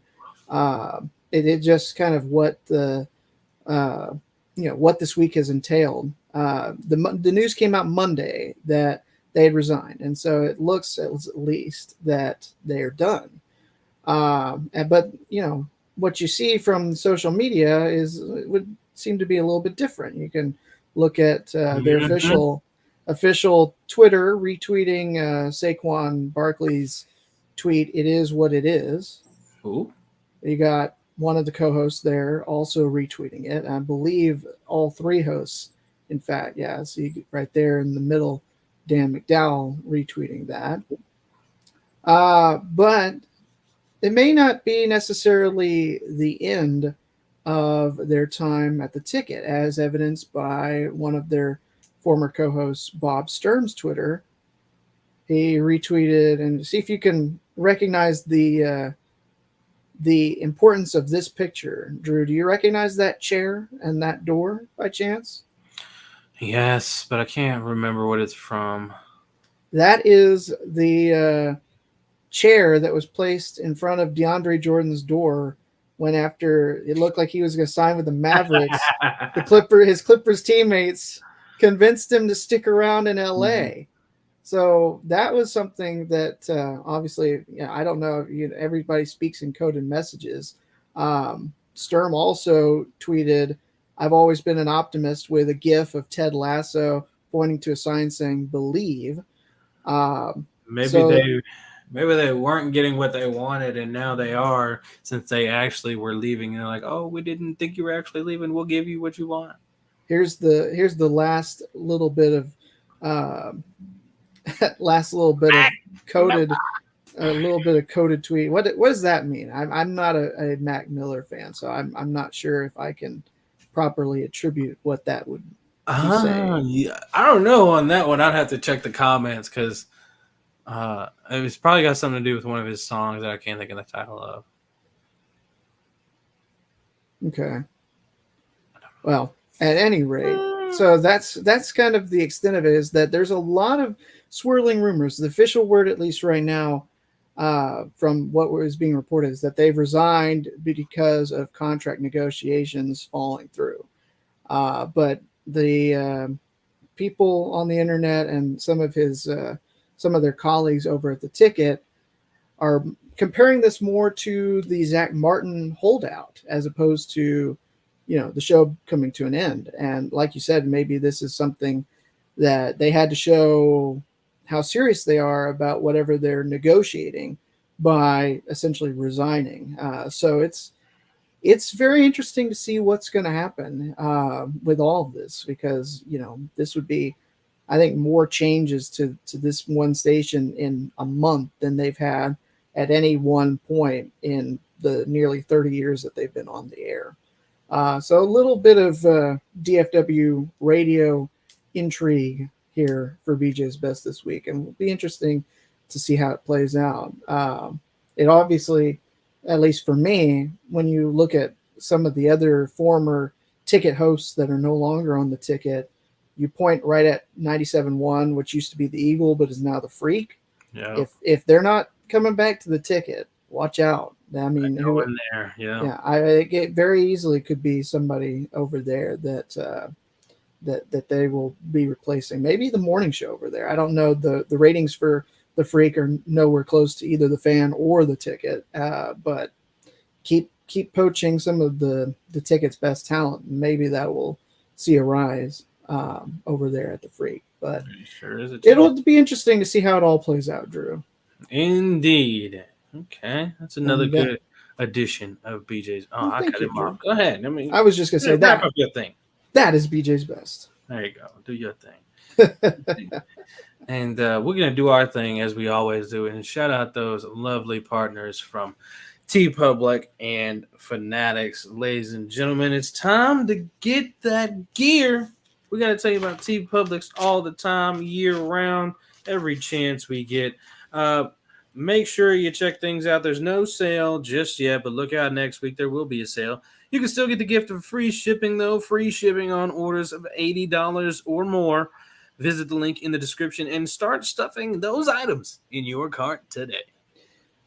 it just kind of what the what this week has entailed. The news came out Monday that they had resigned, and so it looks at least that they're done. But what you see from social media would seem to be a little bit different. You can look at their official Twitter retweeting Saquon Barkley's tweet. It is what it is. Ooh. You got one of the co-hosts there also retweeting it. I believe all three hosts, in fact, yeah. So you get right there in the middle, Dan McDowell retweeting that. But it may not be necessarily the end of their time at the ticket, as evidenced by one of their former co-hosts, Bob Sturm's Twitter. He retweeted, and see if you can recognize the importance of this picture. Drew, do you recognize that chair and that door by chance? Yes, but I can't remember what it's from. That is the chair that was placed in front of DeAndre Jordan's door when, after it looked like he was going to sign with the Mavericks, his Clippers teammates convinced him to stick around in LA. Mm-hmm. So that was something that obviously, I don't know if everybody speaks in coded messages. Sturm also tweeted, "I've always been an optimist," with a GIF of Ted Lasso pointing to a sign saying "Believe." Maybe they weren't getting what they wanted, and now they are, since they actually were leaving. And they're like, "Oh, we didn't think you were actually leaving. We'll give you what you want." Here's the last little bit of coded, coded tweet. What does that mean? I'm not a Mac Miller fan, so I'm not sure if I can properly attribute what that would be saying. Yeah, I don't know on that one. I'd have to check the comments because it's probably got something to do with one of his songs that I can't think of the title of. Okay. Well, at any rate, so that's kind of the extent of it, is that there's a lot of swirling rumors. The official word, at least right now, from what was being reported, is that they've resigned because of contract negotiations falling through. But the people on the internet and some of their colleagues over at the ticket are comparing this more to the Zach Martin holdout as opposed to, the show coming to an end. And like you said, maybe this is something that they had to show how serious they are about whatever they're negotiating by essentially resigning. So it's very interesting to see what's going to happen with all of this, because, this would be, I think, more changes to this one station in a month than they've had at any one point in the nearly 30 years that they've been on the air. So a little bit of DFW radio intrigue here for BJ's Best this week, and it'll be interesting to see how it plays out. It obviously, at least for me, when you look at some of the other former ticket hosts that are no longer on the ticket, you point right at 97.1, which used to be the Eagle but is now the Freak. Yeah. If they're not coming back to the ticket, watch out. I mean, Go in there. Yeah. It very easily could be somebody over there that they will be replacing. Maybe the morning show over there. I don't know. The ratings for the Freak are nowhere close to either the Fan or the ticket. But keep poaching some of the ticket's best talent. Maybe that will see a rise over there at the Freak. But sure is it'll be interesting to see how it all plays out, Drew. Indeed. Okay, that's another good addition of BJ's. Oh, I cut him off. Go ahead. I was just gonna say that. Wrap up your thing. That is BJ's Best. There you go. Do your thing. And we're gonna do our thing as we always do, and shout out those lovely partners from T Public and Fanatics, ladies and gentlemen. It's time to get that gear. We got to tell you about T Publics all the time, year round, every chance we get. Make sure you check things out. There's no sale just yet, but look out next week. There will be a sale. You can still get the gift of free shipping, though. Free shipping on orders of $80 or more. Visit the link in the description and start stuffing those items in your cart today.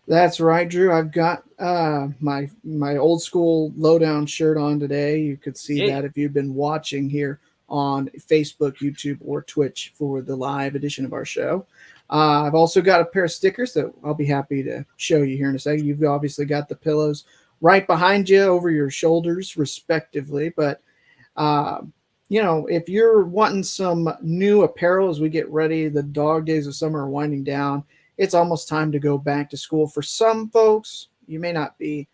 That's right, Drew. I've got my old school Lowdown shirt on today. You could see that if you've been watching here on Facebook, YouTube, or Twitch for the live edition of our show. I've also got a pair of stickers that I'll be happy to show you here in a second. You've obviously got the pillows right behind you over your shoulders, respectively. But, if you're wanting some new apparel as we get ready, the dog days of summer are winding down. It's almost time to go back to school. For some folks, you may not be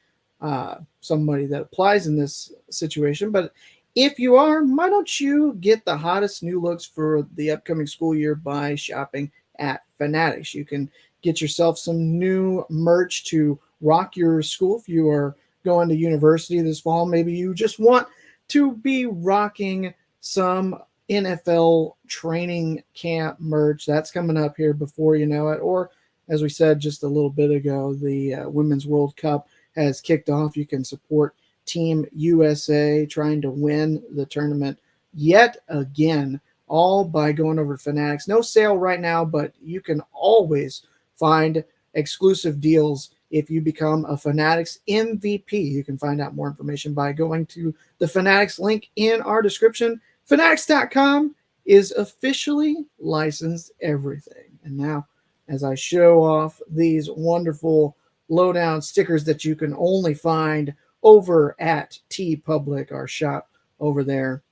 somebody that applies in this situation, but if you are, why don't you get the hottest new looks for the upcoming school year by shopping at Fanatics? You can get yourself some new merch to rock your school if you are going to university this fall. Maybe you just want to be rocking some NFL training camp merch. That's coming up here before you know it. Or, as we said just a little bit ago, the Women's World Cup has kicked off. You can support Team USA trying to win the tournament yet again, all by going over to Fanatics. No sale right now, but you can always find exclusive deals if you become a Fanatics MVP. You can find out more information by going to the Fanatics link in our description. Fanatics.com is officially licensed everything. And now, as I show off these wonderful Lowdown stickers that you can only find over at T Public, our shop over there,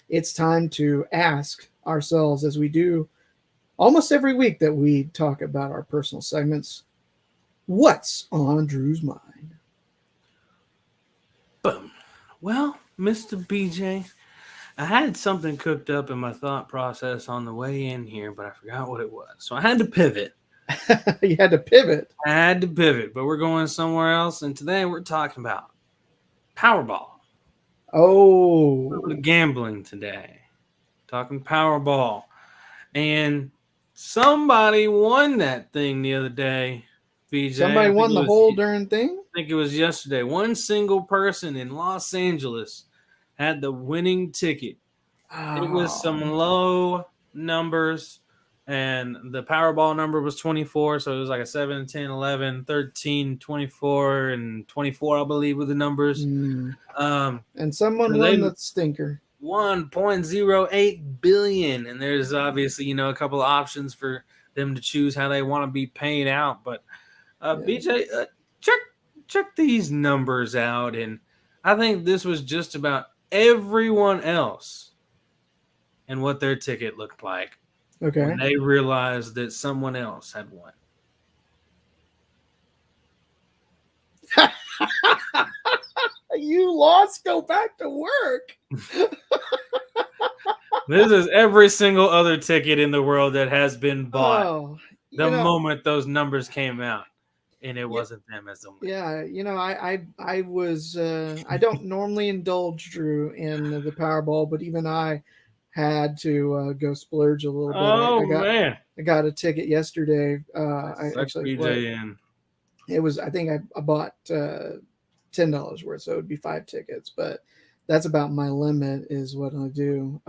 it's time to ask ourselves, as we do almost every week that we talk about our personal segments, what's on Drew's mind? Boom. Well, Mr. BJ, I had something cooked up in my thought process on the way in here, but I forgot what it was. So I had to pivot. You had to pivot? I had to pivot, but we're going somewhere else. And today we're talking about Powerball. Oh. We're gambling today. Talking Powerball. And somebody won that thing the other day, BJ. Somebody won the whole darn thing? I think it was yesterday. One single person in Los Angeles had the winning ticket. Oh. It was some low numbers, and the Powerball number was 24, so it was like a 7, 10, 11, 13, 24, and 24, I believe, were the numbers. And someone won that stinker. 1.08 billion, and there's obviously, a couple of options for them to choose how they want to be paid out. But BJ, check these numbers out, and I think this was just about everyone else and what their ticket looked like. Okay. When they realized that someone else had won. You lost, go back to work. This is every single other ticket in the world that has been bought the moment those numbers came out. and it wasn't them as the winner. Yeah, I was I don't normally indulge, Drew, in the Powerball, but even I had to go splurge a little bit. Oh man, I got a ticket yesterday. I suck actually BJ in. it was I think I bought $10 worth, so it would be 5 tickets, but that's about my limit is what I do.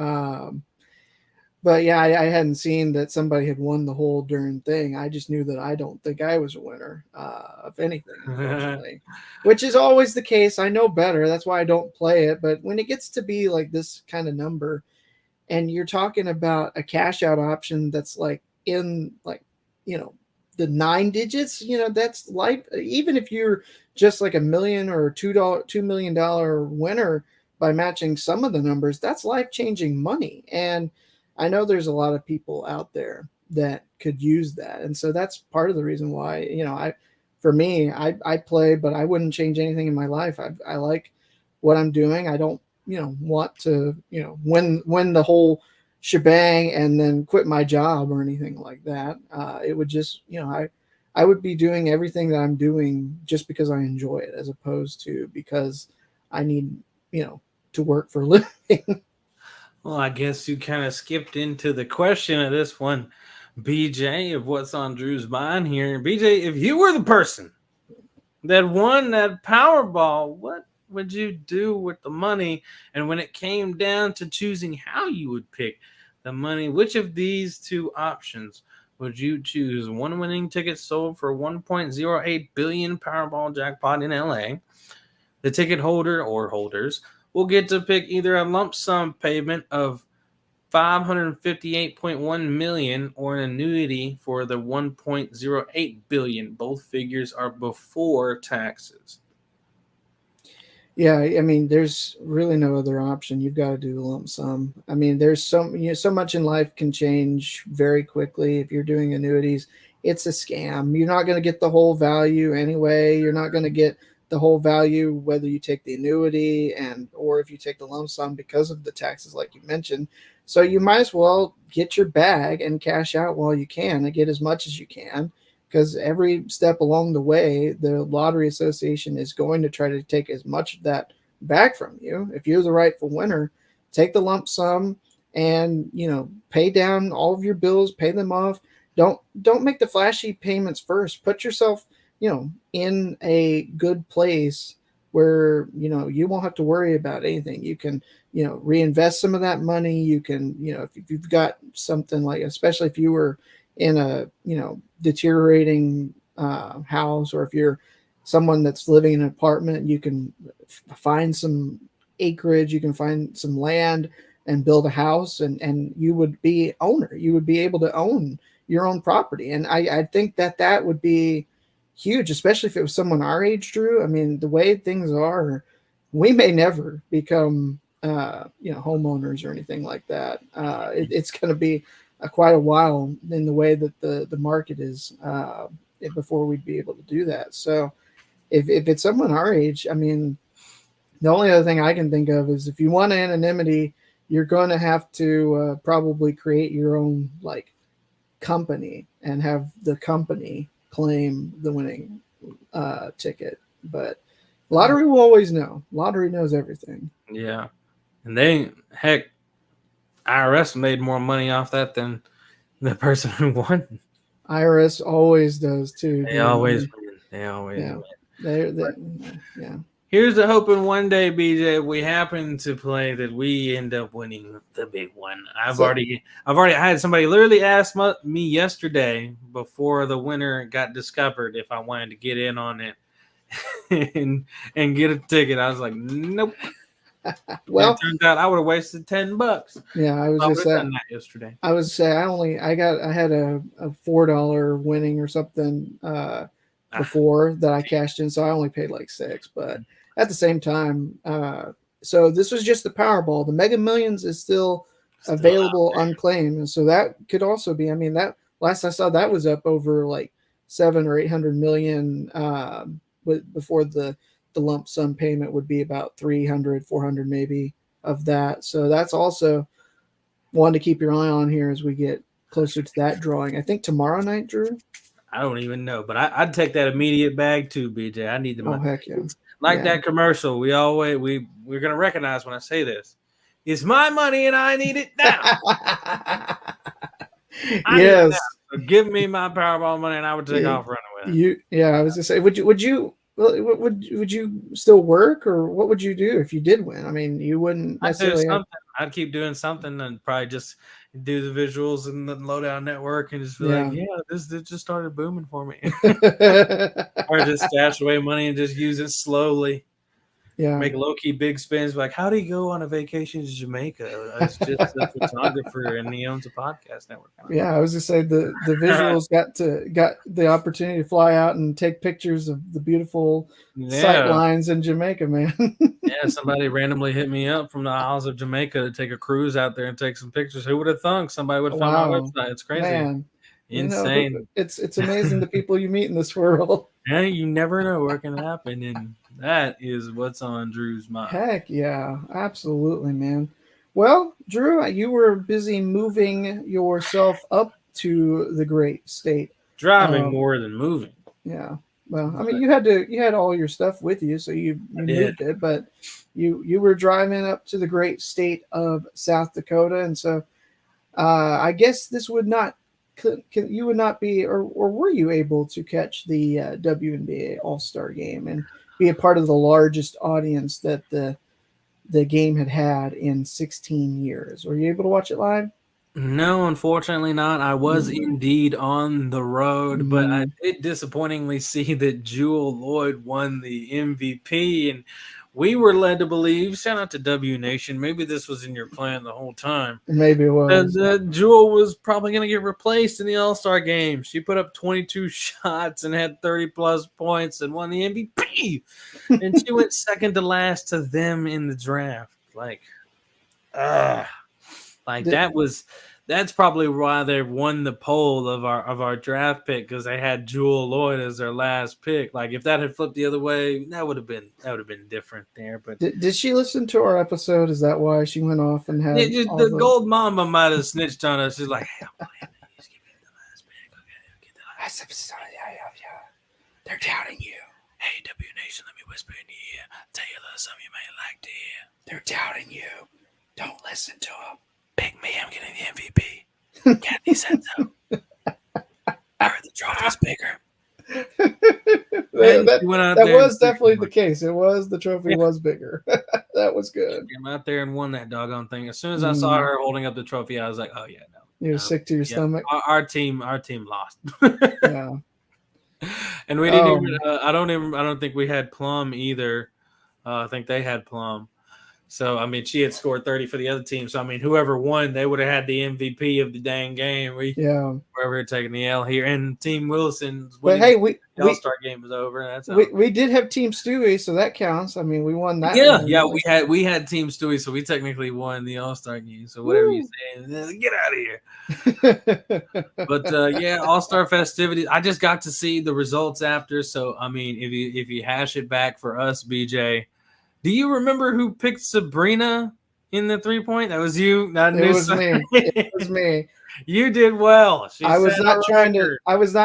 But yeah, I hadn't seen that somebody had won the whole darn thing. I just knew that I don't think I was a winner of anything, unfortunately, which is always the case. I know better. That's why I don't play it. But when it gets to be like this kind of number, and you're talking about a cash out option that's like in like, the 9 digits, that's life. Even if you're just like $1 million or $2 million winner by matching some of the numbers, that's life-changing money. And I know there's a lot of people out there that could use that. And so that's part of the reason why, for me, I play, but I wouldn't change anything in my life. I like what I'm doing. I don't, want to, win the whole shebang and then quit my job or anything like that. It would just, I would be doing everything that I'm doing just because I enjoy it, as opposed to because I need, to work for a living. Well, I guess you kind of skipped into the question of this one, BJ, of what's on Drew's mind here. BJ, if you were the person that won that Powerball, what would you do with the money? And when it came down to choosing how you would pick the money, which of these two options would you choose? One winning ticket sold for $1.08 billion Powerball jackpot in LA. The ticket holder or holders will get to pick either a lump sum payment of $558.1 million or an annuity for the $1.08 billion. Both figures are before taxes. Yeah, I mean, there's really no other option. You've got to do the lump sum. I mean, there's so much in life can change very quickly. If you're doing annuities, it's a scam. You're not going to get the whole value anyway. You're not going to get the whole value whether you take the annuity or if you take the lump sum because of the taxes, like you mentioned. So you might as well get your bag and cash out while you can and get as much as you can, because every step along the way, the Lottery Association is going to try to take as much of that back from you. If you're the rightful winner, take the lump sum and, pay down all of your bills, pay them off. Don't make the flashy payments first. Put yourself, in a good place where, you won't have to worry about anything. You can, reinvest some of that money. You can, if you've got something like, especially if you were in a, deteriorating house, or if you're someone that's living in an apartment, you can find some acreage, you can find some land and build a house, and you would be owner. You would be able to own your own property. And I think that would be huge, especially if it was someone our age, Drew. I mean, the way things are, we may never become, homeowners or anything like that. It's going to be quite a while in the way that the market is before we'd be able to do that. So if it's someone our age, I mean, the only other thing I can think of is if you want anonymity, you're going to have to probably create your own like company and have the company claim the winning ticket. But lottery will always know. Lottery knows everything. Yeah. And IRS made more money off that than the person who won. IRS always does too. They always win. They always win. Yeah. Here's the hoping one day, BJ, if we happen to play that we end up winning the big one. I've already had somebody literally ask me yesterday before the winner got discovered if I wanted to get in on it and get a ticket. I was like, nope. Well, it turns out I would have wasted $10. Yeah, I was just saying that yesterday. I was say I had a $4 winning or something before that I cashed in, so I only paid like $6. But at the same time, so this was just the Powerball. The Mega Millions is still available unclaimed, and so that could also be. I mean, that last I saw that was up over like 700 or 800 million before the lump sum payment would be about 300, 400 maybe of that. So that's also one to keep your eye on here as we get closer to that drawing. I think tomorrow night, Drew. I don't even know, but I'd take that immediate bag too, BJ. I need the money. Oh, heck yeah. It's like Yeah. that commercial. We're gonna recognize when I say this. It's my money and I need it now. I need it Yes. now. So give me my Powerball money and I would take off running with it. I was gonna say, would you still work, or what would you do if you did win? I mean, you wouldn't I'd do necessarily have, something. I'd keep doing something and probably just do the visuals in the Lowdown network and just be Yeah. like, yeah, this just started booming for me. Or just stash away money and just use it slowly. yeah. Make low-key big spins. Like, how do you go on a vacation to Jamaica? It's just a photographer and he owns a podcast network. Yeah, I was gonna say the visuals got the opportunity to fly out and take pictures of the beautiful sight lines in Jamaica, man. Yeah, somebody randomly hit me up from the Isles of Jamaica to take a cruise out there and take some pictures. Who would have thunk somebody would have found my website? It's crazy. Man. Insane. You know, it's amazing the people you meet in this world. Yeah, you never know what can happen, and that is what's on Drew's mind. Heck yeah, absolutely, man. Well, Drew, you were busy moving yourself up to the great state. Driving more than moving. Yeah. Well, I mean, you had all your stuff with you, so you moved it, but you were driving up to the great state of South Dakota, and so I guess this would not. You would not be, or were you able to catch the WNBA All-Star game and be a part of the largest audience that the game had in 16 years? Were you able to watch it live? No, unfortunately not. I was indeed on the road, but I did disappointingly see that Jewel Lloyd won the MVP, and we were led to believe, shout out to W Nation, maybe this was in your plan the whole time. Maybe it was. Jewel was probably going to get replaced in the All-Star game. She put up 22 shots and had 30-plus points and won the MVP. And she went second to last to them in the draft. That's probably why they won the poll of our draft pick, because they had Jewel Lloyd as their last pick. Like, if that had flipped the other way, that would have been different there. But did she listen to our episode? Is that why she went off and had the Gold Mama might have snitched on us? She's like, hey, just give me the last pick. Okay, I'll get the last episode. Yeah. They're doubting you. Hey, W Nation, let me whisper in your ear. Tell you a little something you might like to hear. They're doubting you. Don't listen to them. Pick me, I'm getting the MVP. Kathy said so. I heard the trophy's bigger. that was definitely the case. It was, the trophy was bigger. That was good. She came out there and won that doggone thing. As soon as I saw her holding up the trophy, I was like, oh yeah, no. You were sick to your stomach. Our team lost. Yeah. And we didn't even I don't think we had Plum either. I think they had Plum. So, I mean, she had scored 30 for the other team. So, I mean, whoever won, they would have had the MVP of the dang game. Whoever had taken the L here. And Team Wilson's the All-Star game was over. We did have Team Stewie, so that counts. I mean, we won that. Yeah, we had Team Stewie, so we technically won the All-Star game. So, whatever you say, get out of here. But, All-Star festivities. I just got to see the results after. So, I mean, if you hash it back for us, BJ, do you remember who picked Sabrina in the 3-point? That was you. It was me. You did well. I was not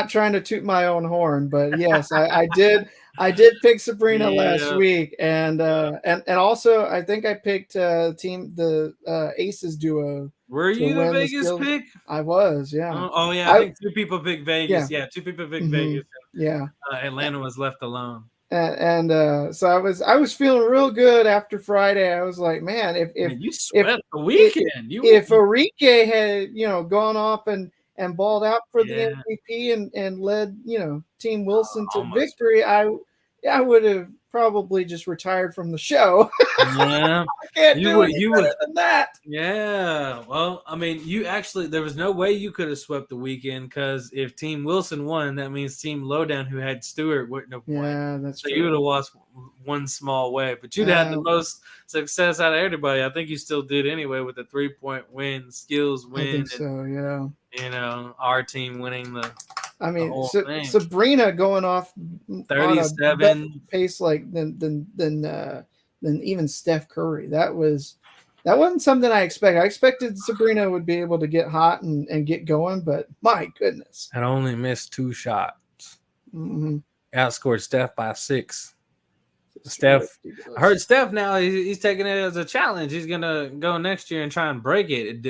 trying to toot my own horn, but yes, I did. I did pick Sabrina last week, and also I think I picked the Aces duo. Were you the Vegas pick? I was, yeah. I think two people picked Vegas. Yeah, two people picked Vegas. Yeah. Atlanta was left alone. So I was feeling real good after Friday. I was like, man, if you swept the weekend, if Enrique had gone off and balled out for the MVP and led Team Wilson to victory, I would have probably just retired from the show. Yeah, I can't do it better than that. Yeah, well, I mean, there was no way you could have swept the weekend, because if Team Wilson won, that means Team Lowdown, who had Stewart, wouldn't have won. Yeah, that's true. So you would have lost one small way, but you'd had the most success out of everybody. I think you still did anyway with the 3-point win, skills win. I think so, yeah. Our team winning the. I mean, Sabrina going off 37 pace than even Steph Curry. That was That wasn't something I expected. I expected Sabrina would be able to get hot and get going, but my goodness. Had only missed 2 shots. Mm-hmm. Outscored Steph by 6. Steph, I heard Steph now he's taking it as a challenge. He's gonna go next year and try and break it.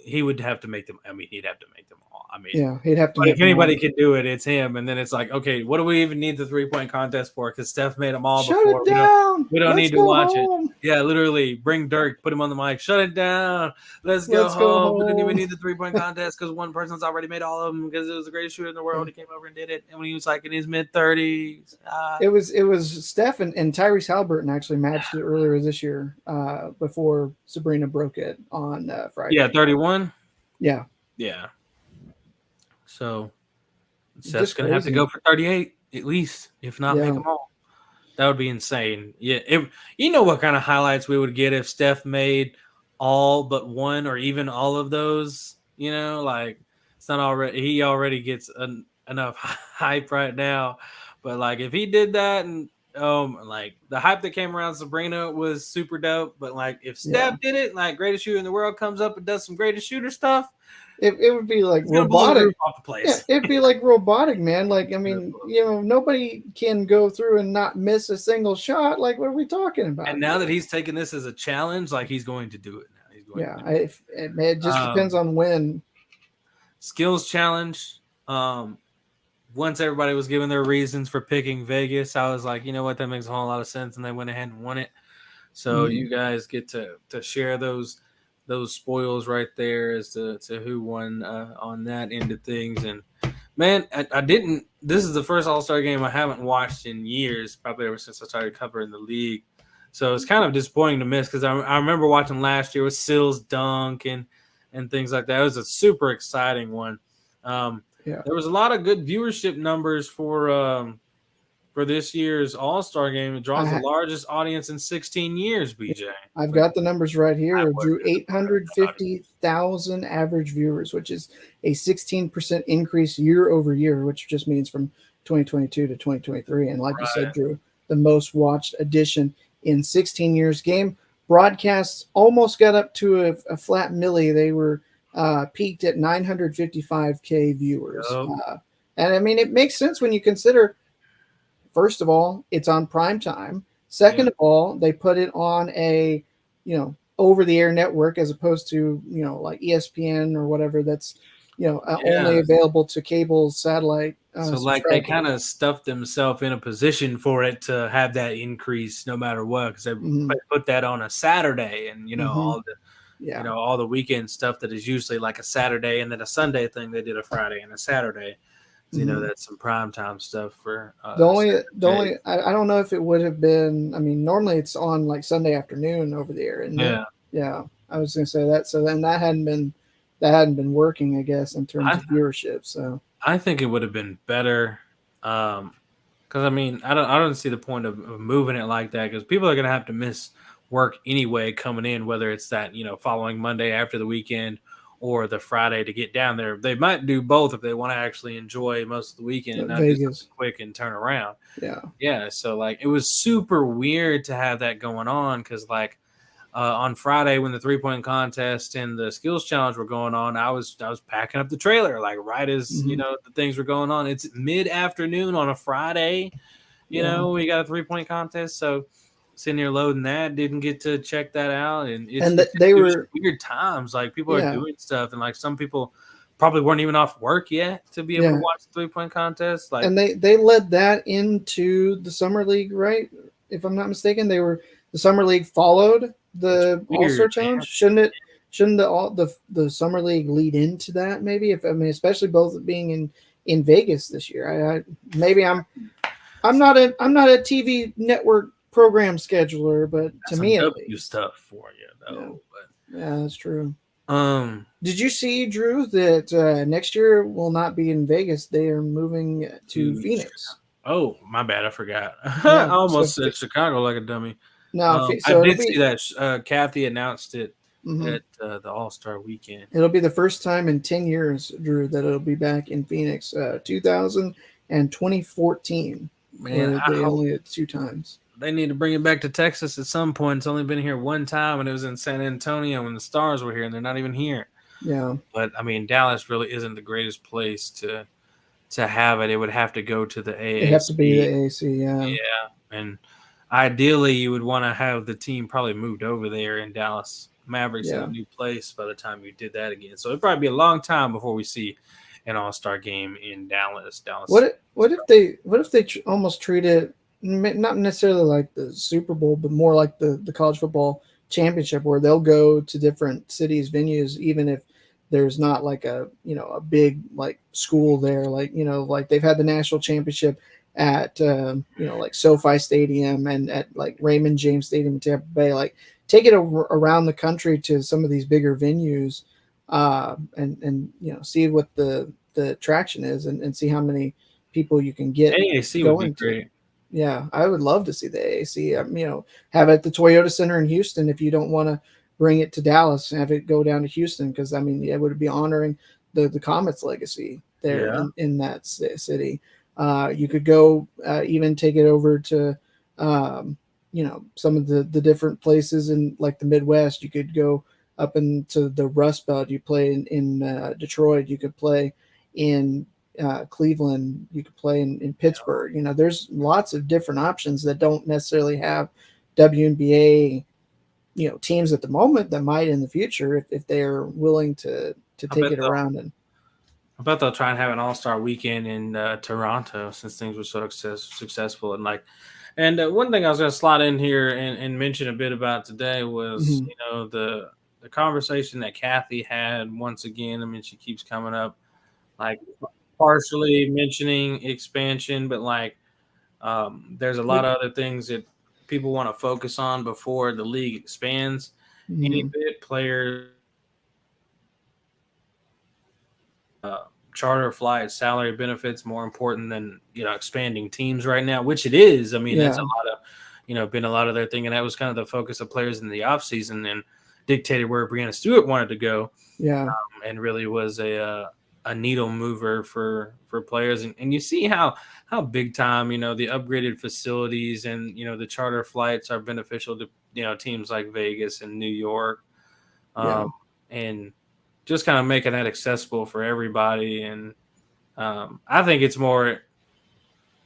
He would have to make them. I mean, he'd have to make them all. I mean, yeah, he'd have to. But if anybody can do it, it's him. And then it's like, okay, what do we even need the 3-point contest for? Because Steph made them all Shut before. It down. We don't Let's need to watch home. it. Yeah, literally, bring Dirk, put him on the mic, shut it down. Let's go home. We didn't even need the 3-point contest because one person's already made all of them because it was the greatest shooter in the world. He came over and did it, and when he was like in his mid-30s, it was Steph and Tyrese Halliburton actually matched it earlier this year before Sabrina broke it on Friday. Yeah, 31. Yeah. So Steph's going to have to go for 38 at least, if not make them all. That would be insane. Yeah. You know what kind of highlights we would get if Steph made all but one or even all of those, you know, like it's not already, he already gets enough hype right now. But like if he did that and like the hype that came around Sabrina was super dope. But like if Steph did it, like greatest shooter in the world comes up and does some greatest shooter stuff, it would be like robotic. Off the place. Yeah, it'd be like robotic, man. Like, I mean, you know, nobody can go through and not miss a single shot. Like, what are we talking about? And now that he's taking this as a challenge, like he's going to do it now. He's going it just depends on when. Skills challenge. Once everybody was giving their reasons for picking Vegas, I was like, you know what, that makes a whole lot of sense, and they went ahead and won it. So you guys get to share those spoils right there as to who won on that end of things. And man, I didn't. This is the first All-Star game I haven't watched in years, probably ever since I started covering the league. So it's kind of disappointing to miss because I remember watching last year with Sills dunk and things like that. It was a super exciting one. There was a lot of good viewership numbers for this year's All-Star game. It draws the largest audience in 16 years, BJ. I've got the numbers right here. It drew 850,000 average viewers, which is a 16% increase year over year, which just means from 2022 to 2023. And like you said, Drew, the most watched edition in 16 years. Game broadcasts almost got up to a flat milli. They were peaked at 955K viewers. And I mean, it makes sense when you consider, first of all, it's on prime time. Second of all, they put it on a, over the air network as opposed to, like ESPN or whatever that's, only available to cable, satellite. So like they kind of stuffed themselves in a position for it to have that increase no matter what, because they put that on a Saturday and, all the, all the weekend stuff that is usually like a Saturday and then a Sunday thing. They did a Friday and a Saturday. That's some primetime stuff for the only I don't know if it would have been. I mean, normally it's on like Sunday afternoon over there, and I was going to say that. So then that hadn't been working, I guess, in terms of viewership. So I think it would have been better, because I mean, I don't see the point of moving it like that, because people are going to have to miss work anyway coming in, whether it's that following Monday after the weekend or the Friday to get down there. They might do both if they want to actually enjoy most of the weekend and not just quick and turn around. Yeah. So like it was super weird to have that going on, because like on Friday when the 3-point contest and the skills challenge were going on, I was packing up the trailer like right as the things were going on. It's mid-afternoon on a Friday. We got a 3-point contest, so sitting here loading that, didn't get to check that out, and they were weird times. Like people are doing stuff, and like some people probably weren't even off work yet to be able to watch the 3-point contest. Like, and they led that into the summer league, right? If I'm not mistaken, the summer league followed the All-Star Challenge. Shouldn't the summer league lead into that? Maybe especially both being in Vegas this year. I'm not a TV network program scheduler, but to me, that's stuff for you though. Yeah, that's true. Did you see, Drew, that next year will not be in Vegas? They are moving to Phoenix. Oh, my bad, I forgot. I almost said Chicago like a dummy. No, I did see that. Kathy announced it at the All-Star weekend. It'll be the first time in 10 years, Drew, that it'll be back in Phoenix. 2000 and 2014. Man, they only had 2 times. they need to bring it back to Texas at some point. It's only been here one time, and it was in San Antonio when the Stars were here, and they're not even here. Yeah. But I mean, Dallas really isn't the greatest place to have it. It would have to go to the AAC. It has to be the AAC, yeah. Yeah, and ideally, you would want to have the team probably moved over there in Dallas Mavericks in a new place by the time you did that again. So it'd probably be a long time before we see an All-Star game in Dallas. What if they almost treat it not necessarily like the Super Bowl, but more like the college football championship, where they'll go to different cities, venues, even if there's not like a big like school there, like they've had the national championship at like SoFi Stadium and at like Raymond James Stadium in Tampa Bay. Like take it around the country to some of these bigger venues, and see what the traction is, and see how many people you can get. AAC would be great. Yeah, I would love to see the AAC. Have it at the Toyota Center in Houston if you don't want to bring it to Dallas, and have it go down to Houston, because it would be honoring the Comets' legacy there in that city. You could go even take it over to some of the different places in like the Midwest. You could go up into the Rust Belt. You play in Detroit. You could play in Cleveland. You could play in Pittsburgh. There's lots of different options that don't necessarily have WNBA teams at the moment that might in the future if they're willing to take it around. And I bet they'll try and have an All-Star weekend in Toronto, since things were so successful. And one thing I was going to slot in here and mention a bit about today was the conversation that Kathy had once again. I mean, she keeps coming up like partially mentioning expansion, but there's a lot of other things that people want to focus on before the league expands any bit. Players, charter flights, salary benefits more important than expanding teams right now, which it is. I mean, that's a lot of been a lot of their thing, and that was kind of the focus of players in the offseason and dictated where Breanna Stewart wanted to go. And really was a needle mover for players, and you see how big time the upgraded facilities and the charter flights are beneficial to teams like Vegas and New York, and just kind of making that accessible for everybody. And I think it's more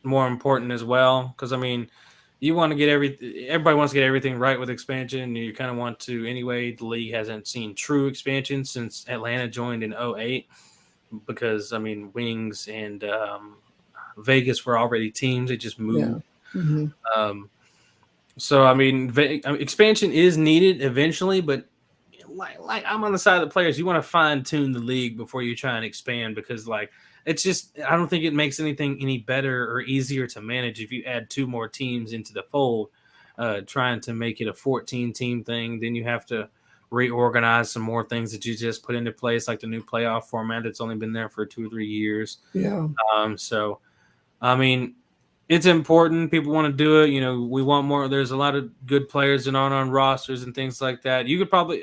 important as well, because I mean, you want to get everybody wants to get everything right with expansion, and you kind of want to anyway. The league hasn't seen true expansion since Atlanta joined in 2008, because I mean, Wings and Vegas were already teams. They just moved. So I mean, expansion is needed eventually, but like I'm on the side of the players. You want to fine tune the league before you try and expand, because it's just, I don't think it makes anything any better or easier to manage if you add 2 more teams into the fold. Trying to make it a 14-team thing, then you have to reorganize some more things that you just put into place, like the new playoff format that's only been there for 2 or 3 years. So I mean, it's important. People want to do it. We want more. There's a lot of good players that aren't on rosters and things like that. You could probably,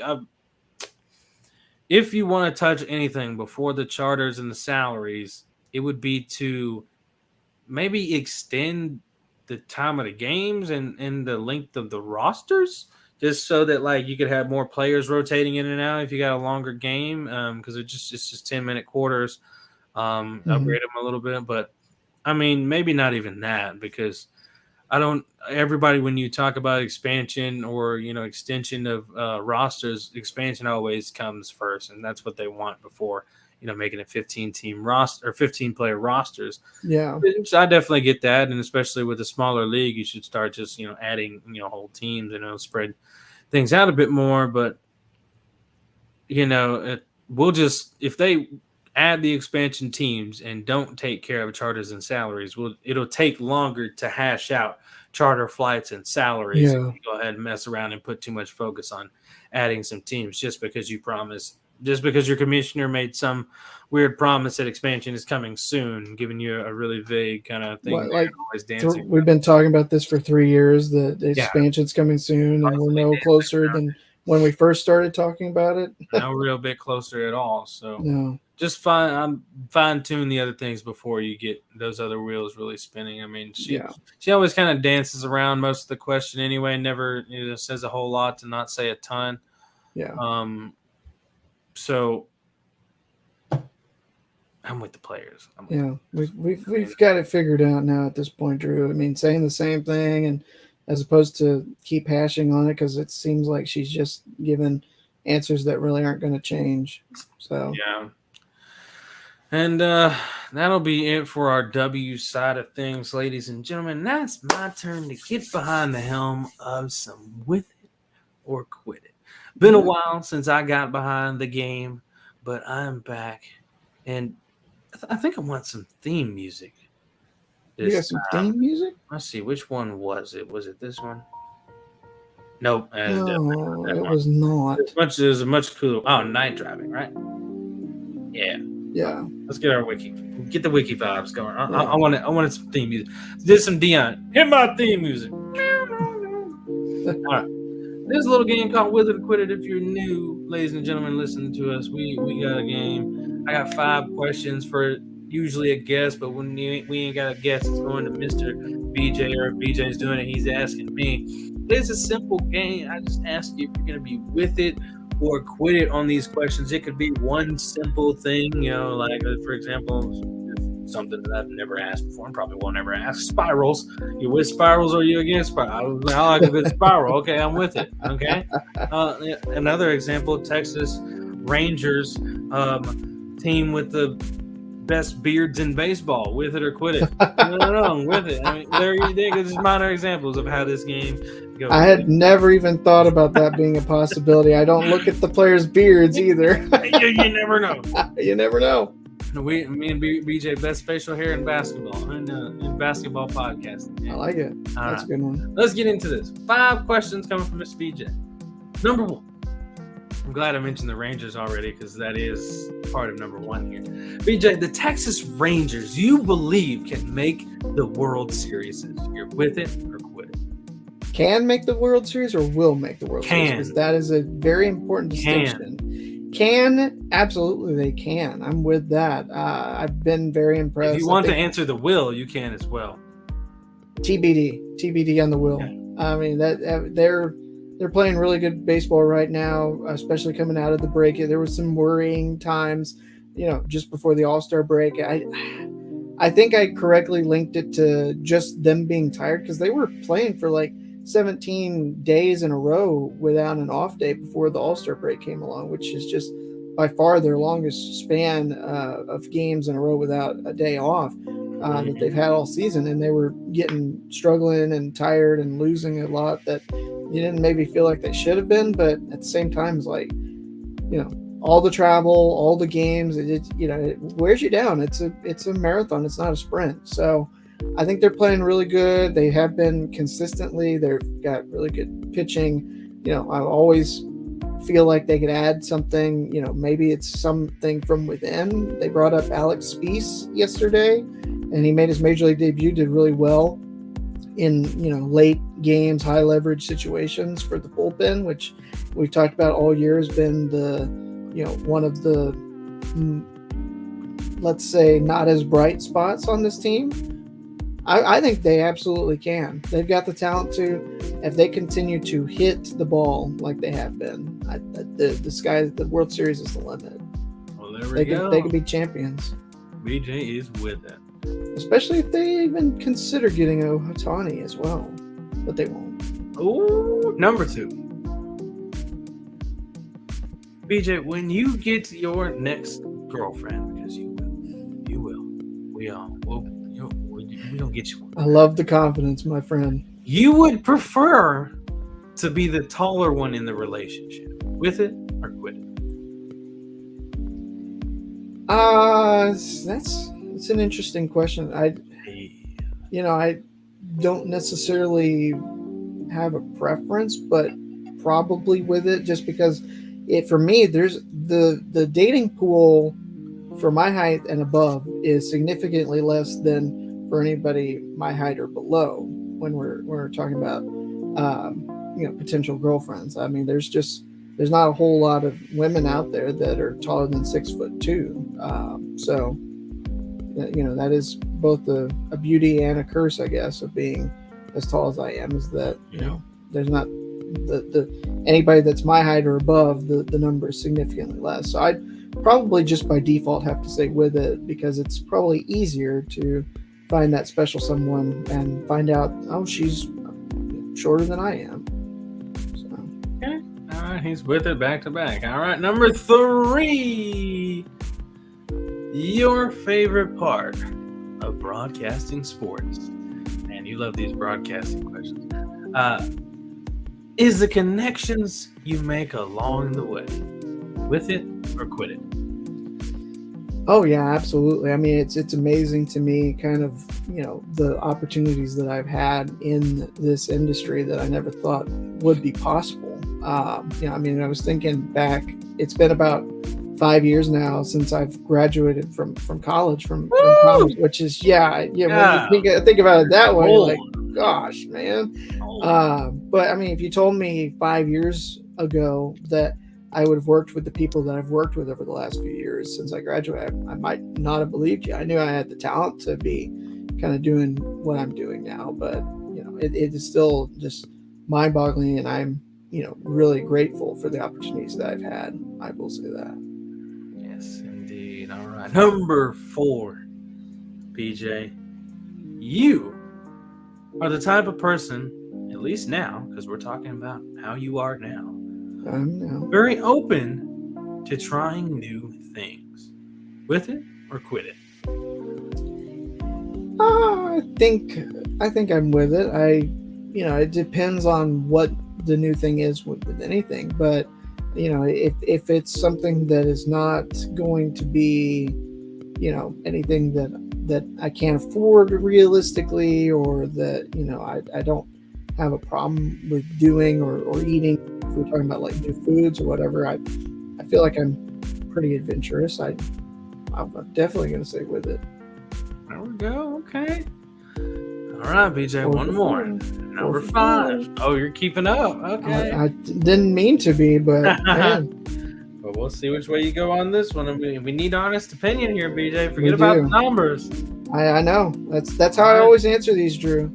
if you want to touch anything before the charters and the salaries, it would be to maybe extend the time of the games and the length of the rosters, just so that you could have more players rotating in and out if you got a longer game, because it's just 10-minute quarters. Upgrade them a little bit, but I mean, maybe not even that, because everybody, when you talk about expansion or, extension of rosters, expansion always comes first, and that's what they want before, making a 15-team roster or 15-player rosters. Which I definitely get that. And especially with a smaller league, you should start just, adding, whole teams and spread things out a bit more. But, if they add the expansion teams and don't take care of charters and salaries, it'll take longer to hash out charter flights and salaries. If you go ahead and mess around and put too much focus on adding some teams just because your commissioner made some weird promise that expansion is coming soon, giving you a really vague kind of thing. We've been talking about this for 3 years, that the expansion's coming soon, and we're no closer than when we first started talking about it. No real bit closer at all. So just fine tune the other things before you get those other wheels really spinning. I mean, she always kind of dances around most of the question anyway. Never says a whole lot to not say a ton. Yeah. So I'm with the players. We've got it figured out now at this point, Drew. I mean, saying the same thing, and as opposed to keep hashing on it, because it seems like she's just given answers that really aren't going to change. So yeah. And that'll be it for our W side of things, ladies and gentlemen. That's my turn to get behind the helm of some With It or Quit It. Been a while since I got behind the game, but I'm back. And I think I want some theme music. You got some theme music? Let's see. Which one was it? Was it this one? Nope. No, it was not. It was a much cooler. Oh, Night Driving, right? Yeah. Yeah. Let's get our wiki. Get the wiki vibes going. I wanted some theme music. Did some Dion. Hit my theme music. All right. There's a little game called With It or Quit It. If you're new, ladies and gentlemen, listening to us, we got a game. I got 5 questions for usually a guest, but when we ain't got a guest, it's going to Mr. BJ, or if BJ's doing it, he's asking me. It's a simple game. I just ask you if you're going to be with it or quit it on these questions. It could be one simple thing, like, for example, something that I've never asked before and probably won't ever ask. Spirals. You with spirals or you against spirals? I like a good spiral. Okay, I'm with it. Okay. Another example, Texas Rangers team with the best beards in baseball. With it or quit it? No, I'm with it. I mean, they're just minor examples of how this game goes. I had never even thought about that being a possibility. I don't look at the players' beards either. You never know. You never know. Me and BJ, best facial hair in basketball, in basketball podcasting. I like it. That's a good one. Let's get into this. 5 questions coming from Mr. BJ. Number 1. I'm glad I mentioned the Rangers already because that is part of number 1 here. BJ, the Texas Rangers, you believe can make the World Series. You're with it or quit it? Can make the World Series or will make the World Series? Because that is a very important distinction. Can, absolutely they can. I'm with that. I've been very impressed. If you want to answer the will, you can as well. TBD on the will. Okay. I mean, that they're playing really good baseball right now, especially coming out of the break. There was some worrying times, just before the All-Star break. I think I correctly linked it to just them being tired because they were playing for like 17 days in a row without an off day before the All-Star break came along, which is just by far their longest span of games in a row without a day off that they've had all season. And they were struggling and tired and losing a lot that you didn't maybe feel like they should have been, but at the same time, it's like, all the travel, all the games, it wears you down. It's a marathon. It's not a sprint. So I think they're playing really good. They have been consistently. They've got really good pitching. I always feel like they could add something. Maybe it's something from within. They brought up Alex Spies yesterday, and he made his major league debut. Did really well in late games, high leverage situations for the bullpen, which we've talked about all year has been the one of the let's say not as bright spots on this team. I think they absolutely can. They've got the talent to, if they continue to hit the ball like they have been. The World Series is the limit. Well, there we go. They could be champions. BJ is with it. Especially if they even consider getting Ohtani as well. But they won't. Ooh, number 2. BJ, when you get your next girlfriend, because you will, we don't get you one. I love the confidence, my friend. You would prefer to be the taller one in the relationship. With it or quit it? That's an interesting question. I don't necessarily have a preference, but probably with it, just because for me, there's the dating pool for my height and above is significantly less than for anybody my height or below when we're talking about potential girlfriends. I mean, there's not a whole lot of women out there that are taller than 6'2". So, that is both a beauty and a curse, I guess, of being as tall as I am, is that, there's not anybody that's my height or above, the number is significantly less. So I'd probably just by default have to say with it, because it's probably easier to find that special someone and find out, oh, she's shorter than I am. So. Okay. All right, he's with it back to back. All right, number 3. Your favorite part of broadcasting sports. Man, you love these broadcasting questions. Is the connections you make along the way. With it or quit it? Oh yeah, absolutely. I mean, it's amazing to me, kind of, the opportunities that I've had in this industry that I never thought would be possible. I was thinking back, it's been about 5 years now since I've graduated from college, from college, which is, when you think about it that way, like, gosh, man. But I mean, if you told me 5 years ago that I would have worked with the people that I've worked with over the last few years since I graduated, I might not have believed you. I knew I had the talent to be kind of doing what I'm doing now, but it is still just mind-boggling, and I'm really grateful for the opportunities that I've had. I will say that. Yes, indeed. All right, number 4, PJ. You are the type of person, at least now, because we're talking about how you are now, very open to trying new things. With it or quit it? I think I'm with it. It depends on what the new thing is with anything, but if it's something that is not going to be, anything that I can't afford realistically, or that, I don't have a problem with doing or eating, if we're talking about like new foods or whatever, I feel like I'm pretty adventurous. I'm definitely going to say with it. There we go. Okay. All right, BJ, one more. Number 5. Oh, you're keeping up. Okay. I didn't mean to be, but man. But we'll see which way you go on this one. We need honest opinion here, BJ. Forget about the numbers. I know. That's how I always answer these, Drew.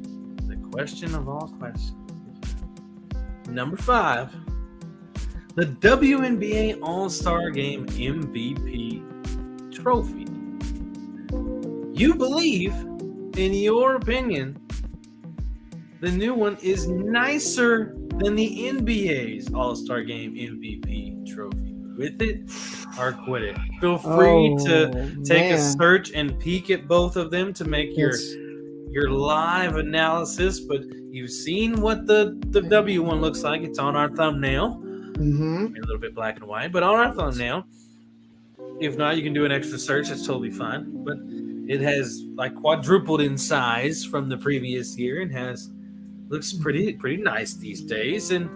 The question of all questions. Number 5. The WNBA All-Star Game MVP trophy. You believe, in your opinion, the new one is nicer than the NBA's All-Star Game MVP trophy. With it or quit it? Feel free to take a search and peek at both of them to make your live analysis. But you've seen what the W one looks like. It's on our thumbnail. Mm-hmm. A little bit black and white, but on our thumbnail. If not, you can do an extra search. That's totally fine. But it has like quadrupled in size from the previous year and looks pretty nice these days and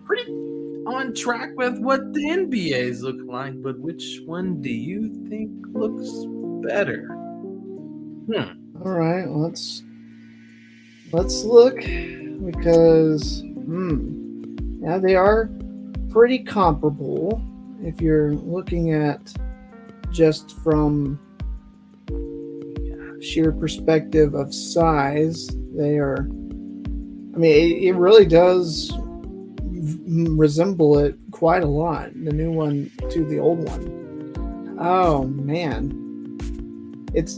pretty on track with what the NBA's look like. But which one do you think looks better? All right, let's look, because they are pretty comparable if you're looking at just from sheer perspective of size. They are, I mean, it really does resemble it quite a lot, the new one to the old one. Oh man, it's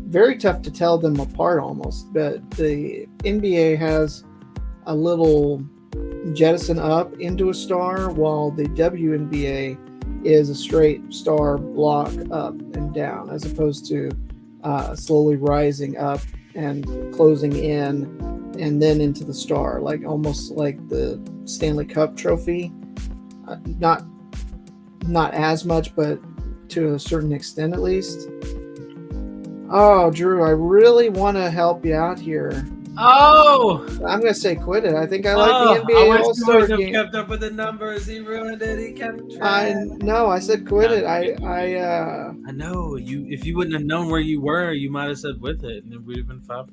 very tough to tell them apart almost, but the NBA has a little jettison up into a star, while the WNBA is a straight star block up and down, as opposed to slowly rising up and closing in and then into the star, like almost like the Stanley Cup trophy. Not as much, but to a certain extent at least. Oh, Drew, I really want to help you out here. Oh, I'm gonna say quit it. I think I like the NBA All-Star Game. Kept up with the numbers. He ruined it. He kept track. I said quit it. I know you. If you wouldn't have known where you were, you might have said with it, and it would have been 5-5.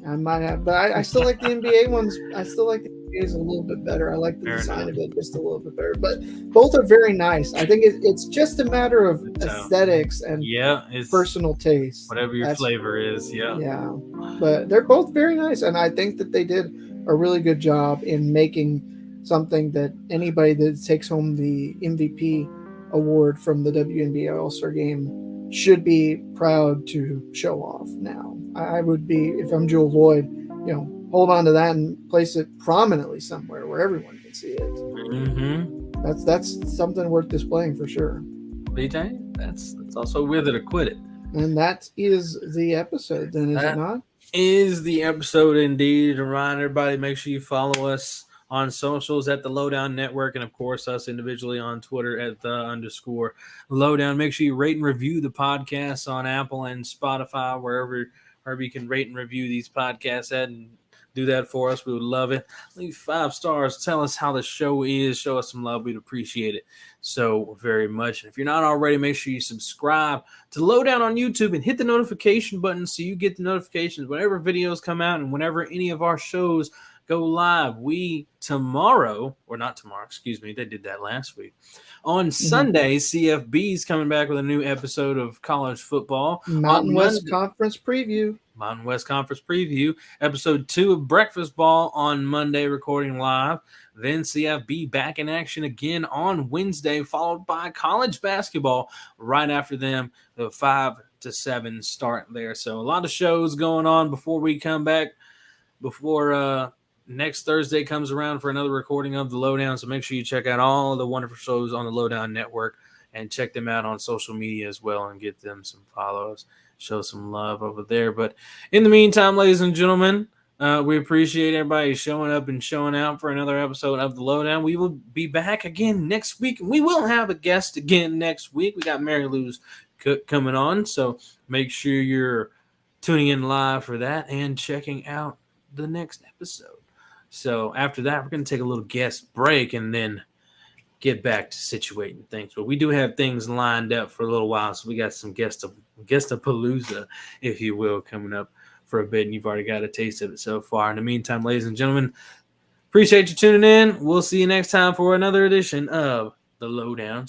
I might have, but I still like the NBA ones. I still like the is a little bit better. I like the Fair design enough. of it just a little bit better. But both are very nice. I think it's just a matter of aesthetics and it's personal taste. whatever your flavor is. Yeah. But they're both very nice. And I think that they did a really good job in making something that anybody that takes home the MVP award from the WNBA All-Star Game should be proud to show off now. I would be, if I'm Jewel Lloyd, hold on to that and place it prominently somewhere where everyone can see it. Mm-hmm. That's something worth displaying for sure. BJ, that's also with it or quit it. And that is the episode, then, is it not? Is the episode indeed. To remind everybody, make sure you follow us on socials at the Lowdown Network, and of course us individually on Twitter at @the_Lowdown. Make sure you rate and review the podcast on Apple and Spotify, wherever you can rate and review these podcasts at, and do that for us. We would love it. Leave 5 stars. Tell us how the show is. Show us some love. We'd appreciate it so very much. And if you're not already, make sure you subscribe to Lowdown on YouTube and hit the notification button so you get the notifications whenever videos come out and whenever any of our shows go live. They did that last week. On Sunday, CFB's coming back with a new episode of college football. Mountain West Conference Preview. Episode 2 of Breakfast Ball on Monday, recording live. Then CFB back in action again on Wednesday, followed by college basketball right after them, the 5 to 7 start there. So a lot of shows going on before we come back, before next Thursday comes around for another recording of the Lowdown. So make sure you check out all the wonderful shows on the Lowdown Network and check them out on social media as well and get them some follows. Show some love over there. But in the meantime, ladies and gentlemen, we appreciate everybody showing up and showing out for another episode of the Lowdown. We will be back again next week. We will have a guest again next week. We got Mary Lou's Cook coming on, so make sure you're tuning in live for that and checking out the next episode. So after that, we're going to take a little guest break and then get back to situating things. But we do have things lined up for a little while, so we got some guest-a-palooza, if you will, coming up for a bit, and you've already got a taste of it so far. In the meantime, ladies and gentlemen, appreciate you tuning in. We'll see you next time for another edition of the Lowdown.